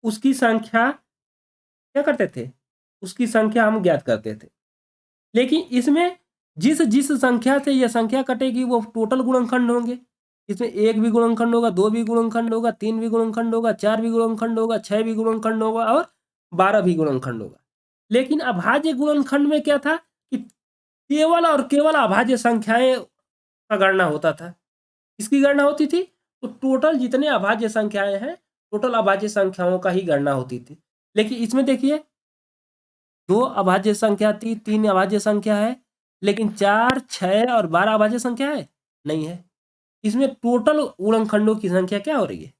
उसकी संख्या क्या करते थे, उसकी संख्या हम ज्ञात करते थे। लेकिन इसमें जिस जिस संख्या से यह संख्या कटेगी वो टोटल गुणनखंड होंगे। इसमें 1 भी गुणनखंड होगा, 2 भी गुणनखंड होगा, 3 भी गुणनखंड होगा, 4 भी गुणनखंड होगा, 6 भी गुणनखंड होगा और 12 भी गुणनखंड होगा। लेकिन अभाज्य गुणनखंड में क्या था कि केवल और केवल अभाज्य संख्याएं का गणना होता था। किसकी गणना होती थी, तो टोटल जितने अभाज्य संख्याएं हैं, टोटल अभाज्य संख्याओं का ही गणना होती थी। लेकिन इसमें देखिए 2 अभाज्य संख्या थी, 3 अभाज्य संख्या है, लेकिन 4 6 और 12 अभाज्य संख्या है नहीं है। इसमें टोटल गुणनखंडों की संख्या क्या हो रही है,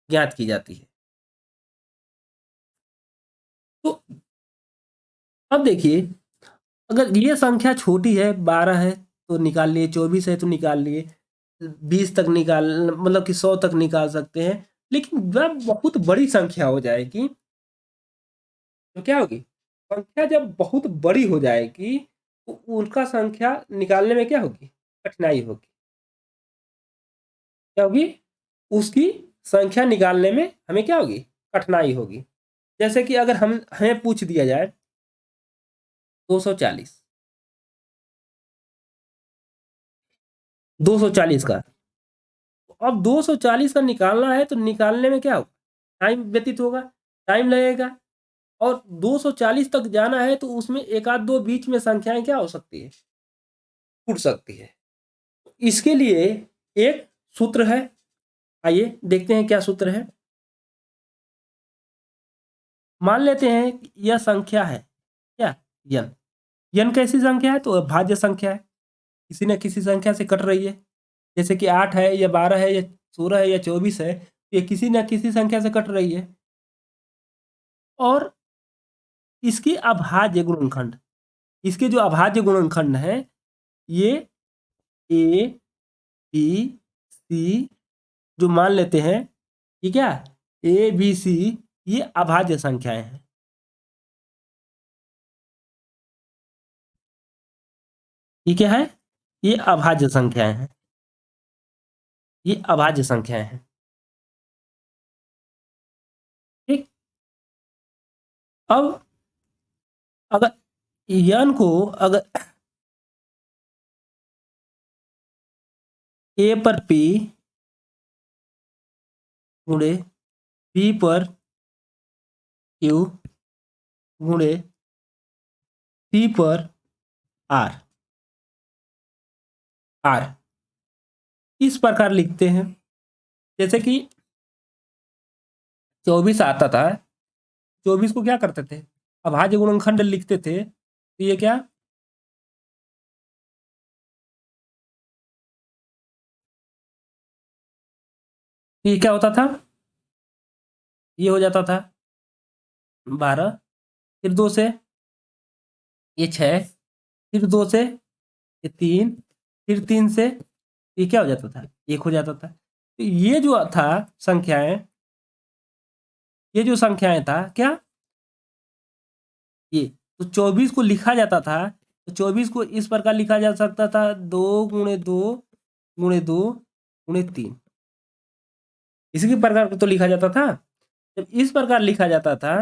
ज्ञात की जाती है। तो अब देखिए अगर ये संख्या छोटी है, 12 है तो निकाल लिए, 24 है तो निकाल लिए, 20 तक निकाल, मतलब कि 100 तक निकाल सकते हैं। लेकिन जब बहुत बड़ी संख्या हो जाएगी तो क्या होगी, संख्या जब बहुत बड़ी हो जाएगी तो उनका संख्या निकालने में क्या होगी, कठिनाई होगी। क्या होगी, उसकी संख्या निकालने में हमें क्या होगी, कठिनाई होगी। जैसे कि अगर हमें पूछ दिया जाए 240, 240 का, अब 240 का निकालना है तो निकालने में क्या होगा, टाइम व्यतीत होगा, टाइम लगेगा। और 240 तक जाना है तो उसमें एक आध दो बीच में संख्याएं क्या हो सकती है, छूट सकती है। इसके लिए एक सूत्र है, आइए देखते हैं क्या सूत्र है। मान लेते हैं कि यह संख्या है क्या, यन, यन कैसी संख्या है, तो भाज्य संख्या है, किसी न किसी संख्या से कट रही है। जैसे कि 8 है या 12 है या 16 है या 24 है, ये किसी न किसी संख्या से कट रही है। और इसकी अभाज्य गुणनखंड, इसके जो अभाज्य गुणनखंड है ये ए बी सी जो मान लेते हैं, ये क्या ए बी सी ये अभाज्य संख्याएं हैं। ये क्या है? ये अभाज्य संख्याएं हैं। ये अभाज्य संख्याएं हैं। ठीक। अब अगर n को अगर a पर p गुणे b पर q गुणे c पर r इस प्रकार लिखते हैं। जैसे कि 24 आता था, 24 को क्या करते थे? अभाज्य गुणनखंड लिखते थे। तो ये क्या, ये क्या होता था? ये हो जाता था 12, फिर 2 से ये 6, फिर 2 से ये 3, फिर 3 से ये क्या हो जाता था? 1 हो जाता था। तो ये जो था संख्याएं, ये जो संख्याएं था क्या, ये तो 24 को लिखा जाता था। तो 24 को इस प्रकार लिखा जा सकता था 2 गुणे 2 गुणे 2 गुणे 3, इसी के प्रकार तो लिखा जाता था। जब इस प्रकार लिखा जाता था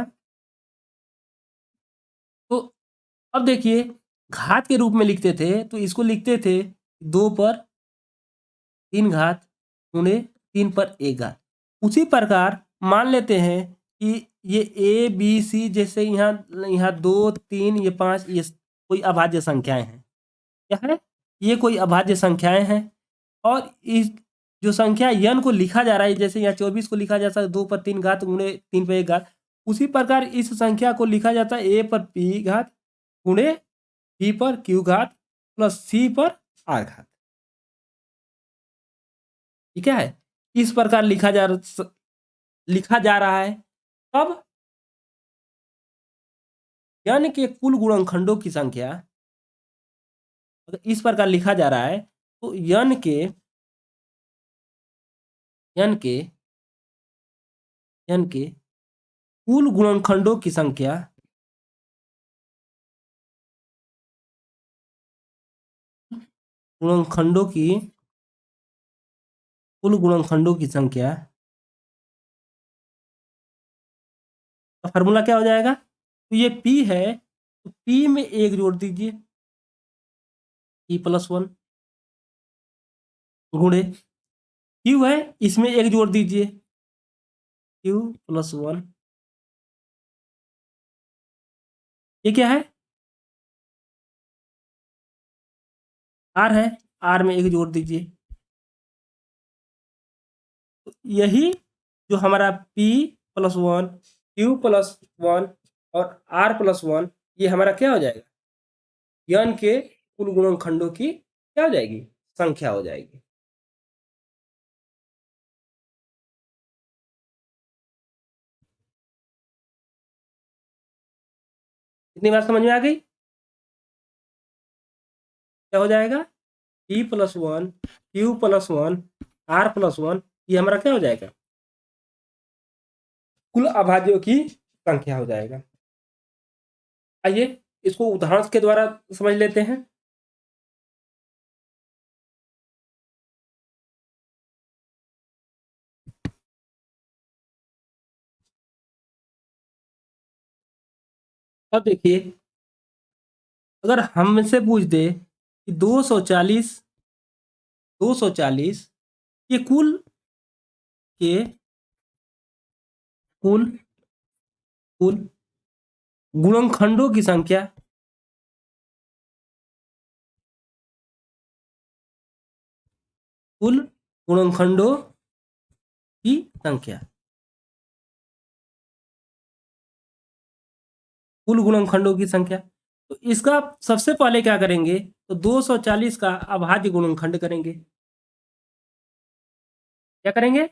तो अब देखिए घात के रूप में लिखते थे, तो इसको लिखते थे 2 पर 3 घात गुणे 3 पर 1 घात। उसी प्रकार मान लेते हैं कि ये ए बी सी, जैसे यहाँ यहाँ 2 3 ये 5 ये कोई अभाज्य संख्याएं हैं। क्या है? ये कोई अभाज्य संख्याएं हैं। और इस जो संख्या n को लिखा जा रहा है, जैसे यहाँ 24 को लिखा जा सकता है 2 पर 3 घात गुणे 3 पर 1 घात, उसी प्रकार इस संख्या को लिखा जाता है a पर p घात गुणे b पर q घात प्लस c पर r घात। ठीक है, इस प्रकार लिखा जा रहा है। अब n के कुल गुणनखंडों की संख्या अगर इस प्रकार लिखा जा रहा है, तो n के कुल गुणनखंडों की संख्या गुणनखंडों की कुल गुणनखंडों की संख्या का फॉर्मूला क्या हो जाएगा? तो ये p है, तो p में 1 जोड़ दीजिए, p+1 गुणे q है, इसमें 1 जोड़ दीजिए, q+1। ये क्या है? r है, r में 1 जोड़ दीजिए। तो यही जो हमारा p+1 q+1 और r+1 ये हमारा क्या हो जाएगा? n के कुल गुणनखंडों की क्या हो जाएगी? संख्या हो जाएगी। इतनी बात समझ में आ गई? क्या हो जाएगा? p+1 q+1 r+1 ये हमारा क्या हो जाएगा? कुल अभाज्यों की संख्या हो जाएगा। आइए इसको उदाहरण के द्वारा समझ लेते हैं। अब देखिए, अगर हमसे पूछ दे कि 240 ये के कुल कुल गुणनखंडों की संख्या, कुल गुणनखंडों की संख्या, कुल गुणनखंडों की संख्या। तो इसका सबसे पहले क्या करेंगे? तो 240 का अभाज्य गुणनखंड करेंगे। क्या करेंगे?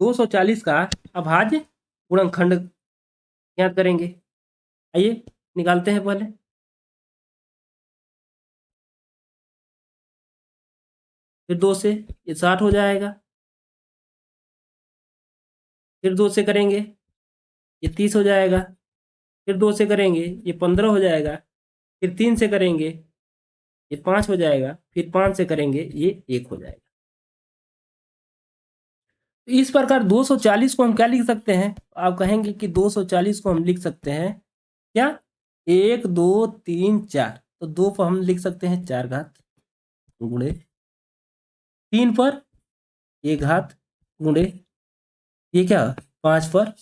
240 का अभाज्य गुणनखंड ज्ञात करेंगे। आइए निकालते हैं पहले। फिर 2 से ये 60 हो जाएगा, फिर 2 से करेंगे ये 30 हो जाएगा, फिर 2 से करेंगे ये 15 हो जाएगा, फिर 3 से करेंगे ये 5 हो जाएगा, फिर 5 से करेंगे ये 1 हो जाएगा। तो इस प्रकार 240 को हम क्या लिख सकते हैं? आप कहेंगे कि 240 को हम लिख सकते हैं क्या? 1 2 3 4, तो 2 पर हम लिख सकते हैं 4 घात गुणे 3 पर 1 घात गुणे ये क्या 5 पर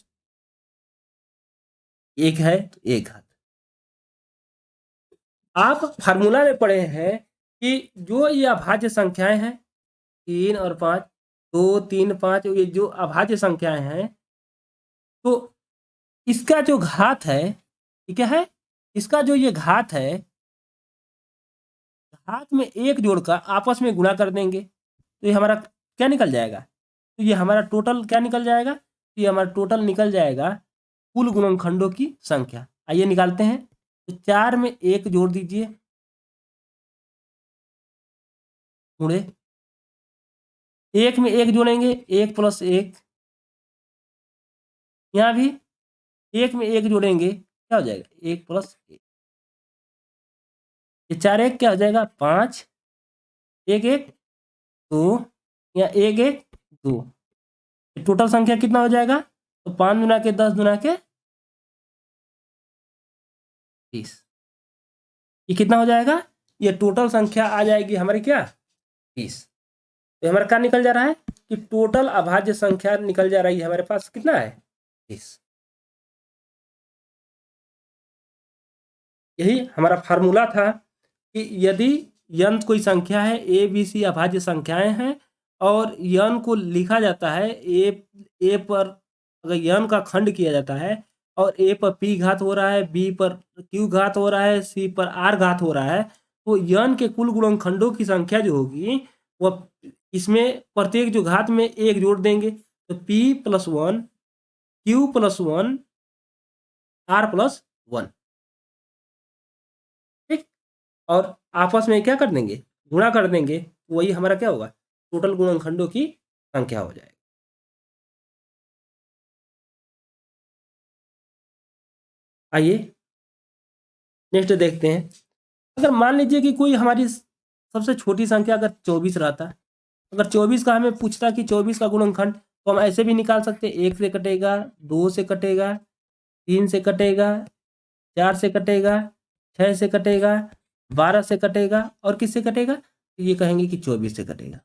1 है तो 1 घात। आप फार्मूला में पढ़े हैं कि जो ये अभाज्य संख्याएं हैं 3 और 5, 2 3 5, ये जो अभाज्य संख्याएं हैं तो इसका जो घात है, ठीक है, इसका जो ये घात है, घात में 1 जोड़कर आपस में गुणा कर देंगे तो ये हमारा क्या निकल जाएगा? तो ये हमारा टोटल क्या निकल जाएगा? तो ये हमारा टोटल निकल जाएगा कुल गुणनखंडों की संख्या। आइए निकालते हैं। तो 4 में 1 जोड़ दीजिए गुणे 1 में 1 जोड़ेंगे 1 प्लस 1, यहाँ भी 1 में 1 जोड़ेंगे क्या हो जाएगा 1 प्लस 1, ये 4 1 क्या हो जाएगा 5, 1 1 2, या 1 1 2, टोटल संख्या कितना हो जाएगा? तो 5 गुना के 10 गुना के 30, ये कितना हो जाएगा? ये टोटल संख्या आ जाएगी हमारी क्या 30। तो हमारा क्या निकल जा रहा है कि टोटल अभाज्य संख्या निकल जा रही है हमारे पास कितना है 30। यही हमारा फार्मूला था कि यदि यन कोई संख्या है ए बी सी अभाज्य संख्याएं हैं और यन को लिखा जाता है ए पर अगर यन का खंड किया जाता है और ए पर पी घात हो रहा है, बी पर क्यू घात हो रहा है, सी पर आर घात हो रहा है, तो यन के कुल गुणनखंडों की संख्या जो होगी वह इसमें प्रत्येक जो घात में 1 जोड़ देंगे तो P plus 1, Q plus 1, R plus 1, ठीक, और आपस में क्या कर देंगे गुणा कर देंगे, वही हमारा क्या होगा टोटल गुणनखंडों की संख्या हो जाएगी। आइए नेक्स्ट देखते हैं। अगर मान लीजिए कि कोई हमारी सबसे छोटी संख्या अगर 24 रहता, अगर 24 का हमें पूछता कि 24 का गुणनखंड, तो हम ऐसे भी निकाल सकते हैं 1 से कटेगा, 2 से कटेगा, 3 से कटेगा, 4 से कटेगा, 6 से कटेगा, 12 से कटेगा और किससे कटेगा? तो ये कहेंगे कि 24 से कटेगा।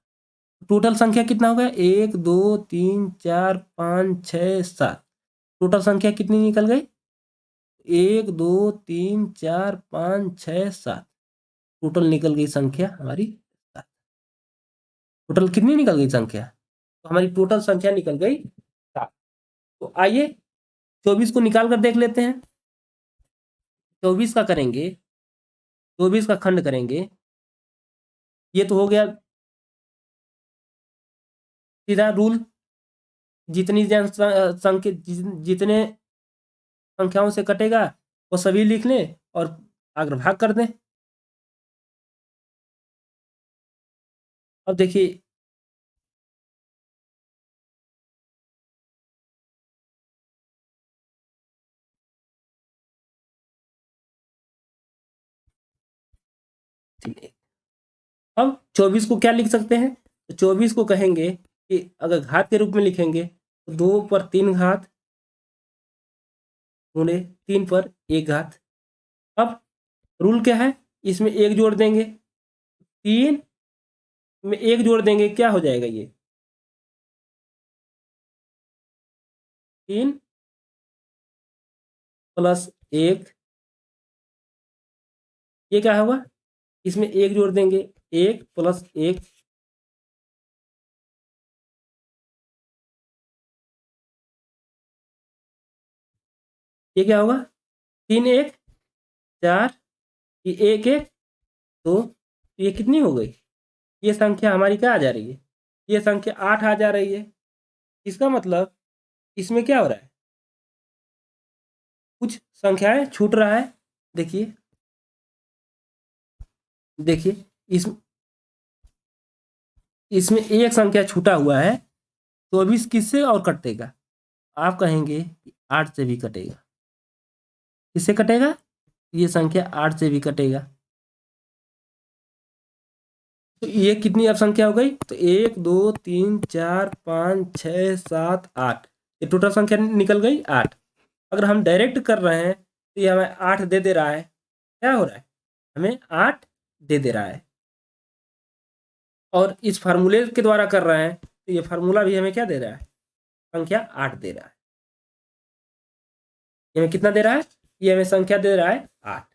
टोटल संख्या कितना होगा 1 2 3 4 5 6 7, टोटल संख्या कितनी निकल गई 1 2 3 4 5 6 7, टोटल निकल गई संख्या हमारी 7। टोटल कितनी निकल गई संख्या? तो हमारी टोटल संख्या निकल गई 7। तो आइए 24 को निकाल कर देख लेते हैं। 24 का करेंगे, 24 का खंड करेंगे, ये तो हो गया सीधा रूल, जितनी संख्या जितने संख्याओं से कटेगा वो सभी लिख लें और अग्रभाग कर दें। अब देखिए अब 24 को क्या लिख सकते हैं? तो 24 को कहेंगे कि अगर घात के रूप में लिखेंगे तो 2 पर 3 घात गुणे 3 पर 1 घात। अब रूल क्या है? इसमें 1 जोड़ देंगे, 3 में 1 जोड़ देंगे क्या हो जाएगा ये 3 प्लस 1, ये क्या होगा इसमें 1 जोड़ देंगे 1 प्लस 1, ये क्या होगा 3 1 4, ये 1 1 2, ये कितनी हो गई? ये संख्या हमारी क्या आ जा रही है? ये संख्या 8 आ जा रही है। इसका मतलब इसमें क्या हो रहा है कुछ संख्याएं छूट रहा है। देखिए देखिए इस इसमें एक संख्या छूटा हुआ है, 24 किससे और कटेगा? आप कहेंगे कि 8 से भी कटेगा। किससे कटेगा? ये संख्या 8 से भी कटेगा। तो ये कितनी अब संख्या हो गई? तो 1 2 3 4 5 6 7 8, ये टोटल संख्या निकल गई 8। अगर हम डायरेक्ट कर रहे हैं तो ये हमें 8 दे रहा है। क्या हो रहा है? हमें 8 दे रहा है। और इस फार्मूले के द्वारा कर रहे हैं तो ये फार्मूला भी हमें क्या दे रहा है? संख्या 8 दे रहा है। ये हमें कितना दे रहा है? ये हमें संख्या दे रहा है 8।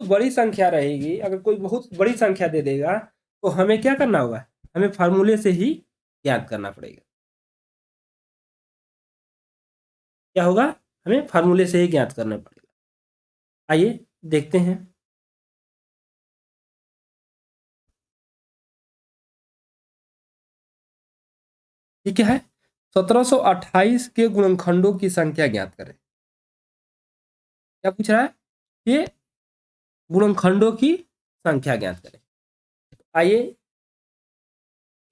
तो बड़ी संख्या रहेगी, अगर कोई बहुत बड़ी संख्या दे देगा तो हमें क्या करना होगा? हमें फार्मूले से ही याद करना पड़ेगा। क्या होगा? हमें फार्मूले से ही ज्ञात करना पड़ेगा। आइए देखते हैं। ये क्या है? 1728 के गुणनखंडों की संख्या ज्ञात करें। क्या पूछ रहा है? ये गुणनखंडों की संख्या ज्ञात करें। आइए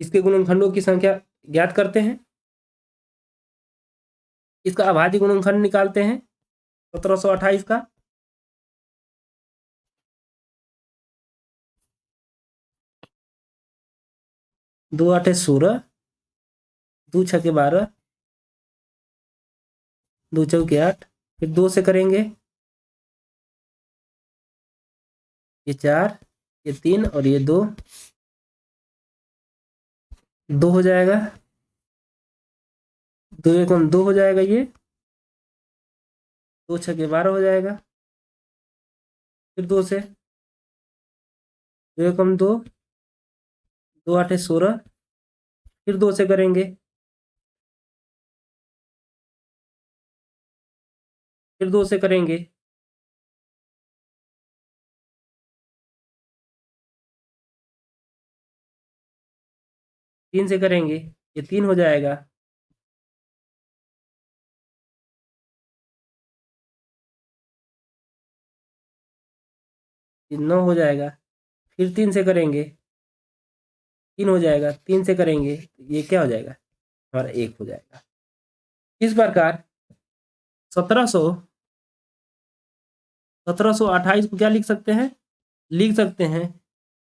इसके गुणनखंडों की संख्या ज्ञात करते हैं। इसका अभाज्य गुणनखंड निकालते हैं 1728 का। 2 8 16, 2 6 12, 2 4 8, फिर 2 से करेंगे, ये 4, ये 3 और ये 2, 2 हो जाएगा। 2 एकम 2 हो जाएगा, ये 2 6 12 हो जाएगा। फिर 2 से, 2 एकम 2, 2 8 16, फिर 2 से करेंगे, फिर 2 से करेंगे, तीन से करेंगे, ये 3 हो जाएगा। ये 9 हो जाएगा। फिर 3 से करेंगे, 3 हो जाएगा। 3 से करेंगे, ये क्या हो जाएगा? हमारा 1 हो जाएगा। इस प्रकार 1728 को क्या लिख सकते हैं? लिख सकते हैं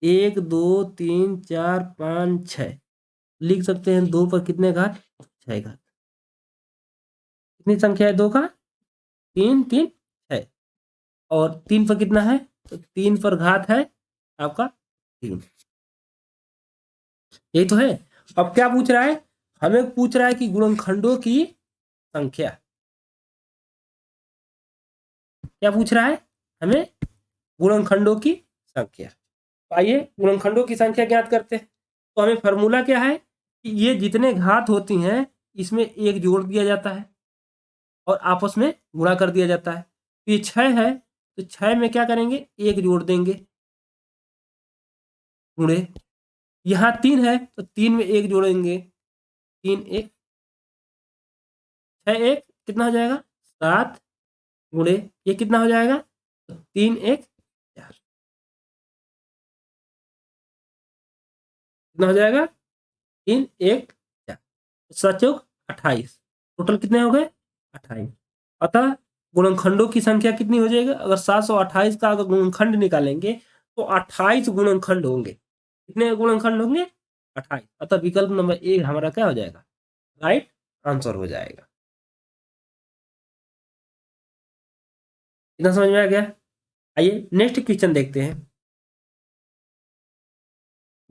1 2 3 4 5 6। लिख सकते हैं 2 पर कितने घात? 6 घात। कितनी संख्या है 2 का? 3 3 6। और 3 पर कितना है? तो 3 पर घात है आपका 3। यही तो है। अब क्या पूछ रहा है? हमें पूछ रहा है कि गुणनखंडों की संख्या। क्या पूछ रहा है? हमें गुणनखंडों की संख्या। तो आइए गुणनखंडों की संख्या ज्ञात करते हैं। तो हमें फॉर्मूला क्या है कि ये जितने घात होती हैं इसमें एक जोड़ दिया जाता है और आपस में गुणा कर दिया जाता है। तो ये 6 है, तो 6 में क्या करेंगे? एक जोड़ देंगे, गुणे। यहाँ 3 है तो 3 में एक जोड़ेंगे, 3 1, 6 1 कितना हो जाएगा? 7, गुणे ये कितना हो जाएगा? तो 3 1 4, कितना हो जाएगा? 3 1 4, 7 चौक 28। टोटल कितने हो गए? 28। अतः गुणनखंडों की संख्या कितनी हो जाएगी? अगर 728 का अगर गुणनखंड निकालेंगे तो 28 गुणनखंड होंगे। कितने गुणनखंड होंगे? 28। अतः विकल्प नंबर 1 हमारा क्या हो जाएगा? राइट आंसर हो जाएगा। इतना समझ में आ गया? आइए नेक्स्ट क्वेश्चन देखते हैं।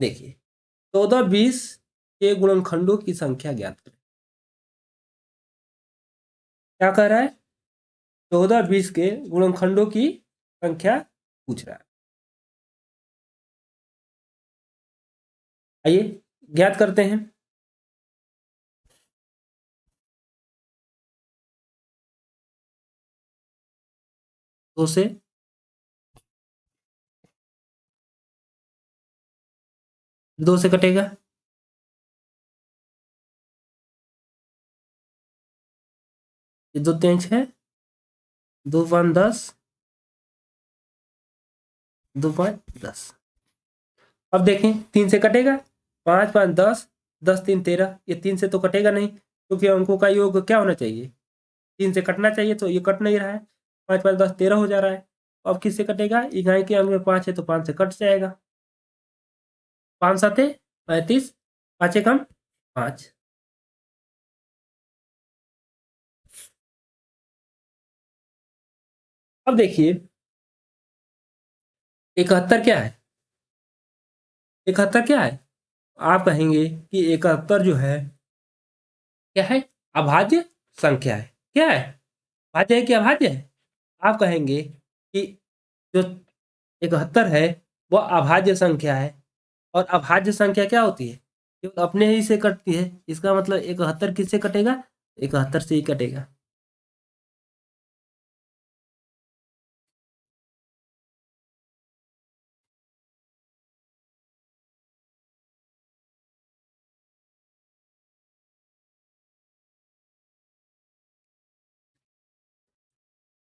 देखिए 14 20 के गुणनखंडों की संख्या ज्ञात करें। क्या कह रहा है? 14 20 के गुणनखंडों की संख्या पूछ रहा है। आइए ज्ञात करते हैं। 2 से, 2 से कटेगा, ये 2 3 6, 2 5 10, 2 5 10। अब देखें 3 से कटेगा, 5 5 10, 10 3 13, ये 3 से तो कटेगा नहीं क्योंकि अंकों का योग क्या होना चाहिए, 3 से कटना चाहिए, तो ये कट नहीं रहा है। 5 5 10 13 हो जा रहा है। अब किससे कटेगा, इकाई के अंक में 5 है तो 5 से कट जाएगा। 5 7 35, 5 कम 5। अब देखिए 71 क्या है, 71 क्या है, आप कहेंगे कि 71 जो है क्या है, अभाज्य संख्या है। क्या है, भाज्य है कि अभाज्य है? आप कहेंगे कि जो 71 है वह अभाज्य संख्या है, और अभाज्य संख्या क्या होती है, केवल अपने ही से कटती है। इसका मतलब 71 किससे कटेगा, 71 से ही कटेगा।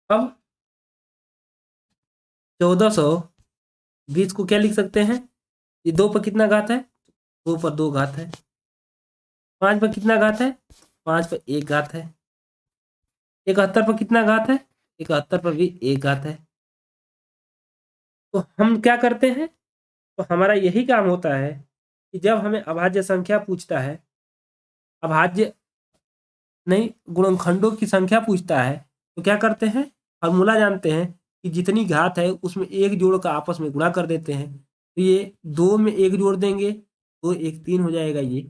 अब 1420 को क्या लिख सकते हैं, ये 2 पर कितना घात है, 2 पर 2 घात है। 5 पर कितना घात है, 5 पर 1 घात है। 71 पर कितना घात है, 71 पर भी 1 घात है। तो हम क्या करते हैं, तो हमारा यही काम होता है कि जब हमें अभाज्य संख्या पूछता है, अभाज्य नहीं गुणनखंडों की संख्या पूछता है, तो क्या करते हैं, फॉर्मूला जानते हैं कि जितनी घात है उसमें एक जोड़ का आपस में गुणा कर देते हैं। तो ये 2 में 1 जोड़ देंगे, 2 1 3 हो जाएगा। ये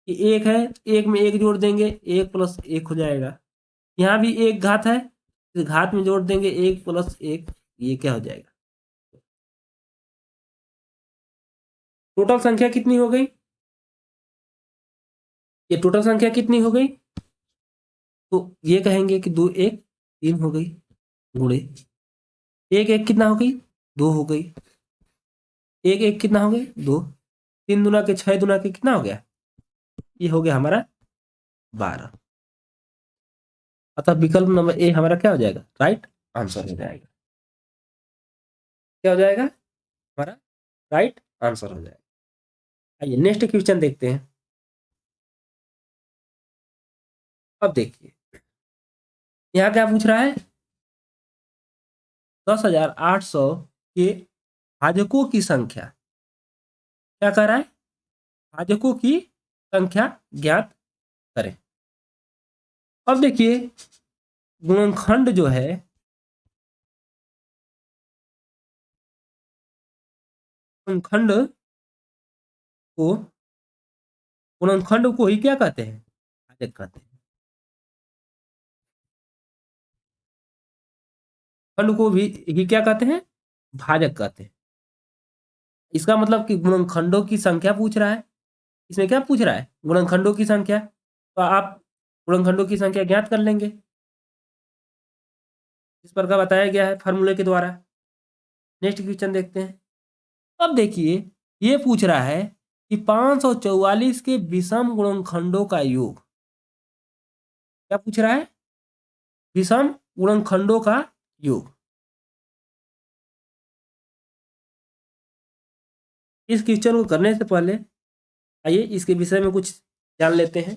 1 है, 1 में 1 जोड़ देंगे, 1 प्लस 1 हो जाएगा। यहाँ भी 1 घात है, इस घात में जोड़ देंगे 1 प्लस 1, ये क्या हो जाएगा। टोटल संख्या कितनी हो गई, ये टोटल संख्या कितनी हो गई, तो ये कहेंगे कि 2 1 3 हो गई, गुणे 1 1 कितना हो गई, 2 हो गई। 1 1 कितना हो गई, 2। 3 दुना के 6 दुना के कितना हो गया, ये हो गया हमारा 12। अतः विकल्प नंबर ए हमारा क्या हो जाएगा, राइट आंसर हो जाएगा। क्या हो जाएगा, हमारा राइट आंसर हो जाएगा। आइए नेक्स्ट क्वेश्चन देखते हैं। अब देखिए यहाँ क्या पूछ रहा है, 10,800 के भाजकों की संख्या, क्या कह रहा है, भाजकों की संख्या ज्ञात करें। अब देखिए गुणनखंड जो है, गुणनखंड को गुणनखंड को ही क्या कहते हैं, भाजक कहते हैं। खंड को भी ही क्या कहते हैं, भाजक कहते हैं। इसका मतलब कि गुणनखंडों की संख्या पूछ रहा है, इसमें क्या पूछ रहा है, गुणनखंडों की संख्या, तो आप गुणनखंडों की संख्या ज्ञात कर लेंगे इस प्रकार बताया गया है फार्मूले के द्वारा। नेक्स्ट क्वेश्चन देखते हैं। अब देखिए ये पूछ रहा है कि 544 के विषम गुणनखंडों का योग, क्या पूछ रहा है, विषम गुणनखंडों का योग। इस क्वेश्चन को करने से पहले आइए इसके विषय में कुछ जान लेते हैं।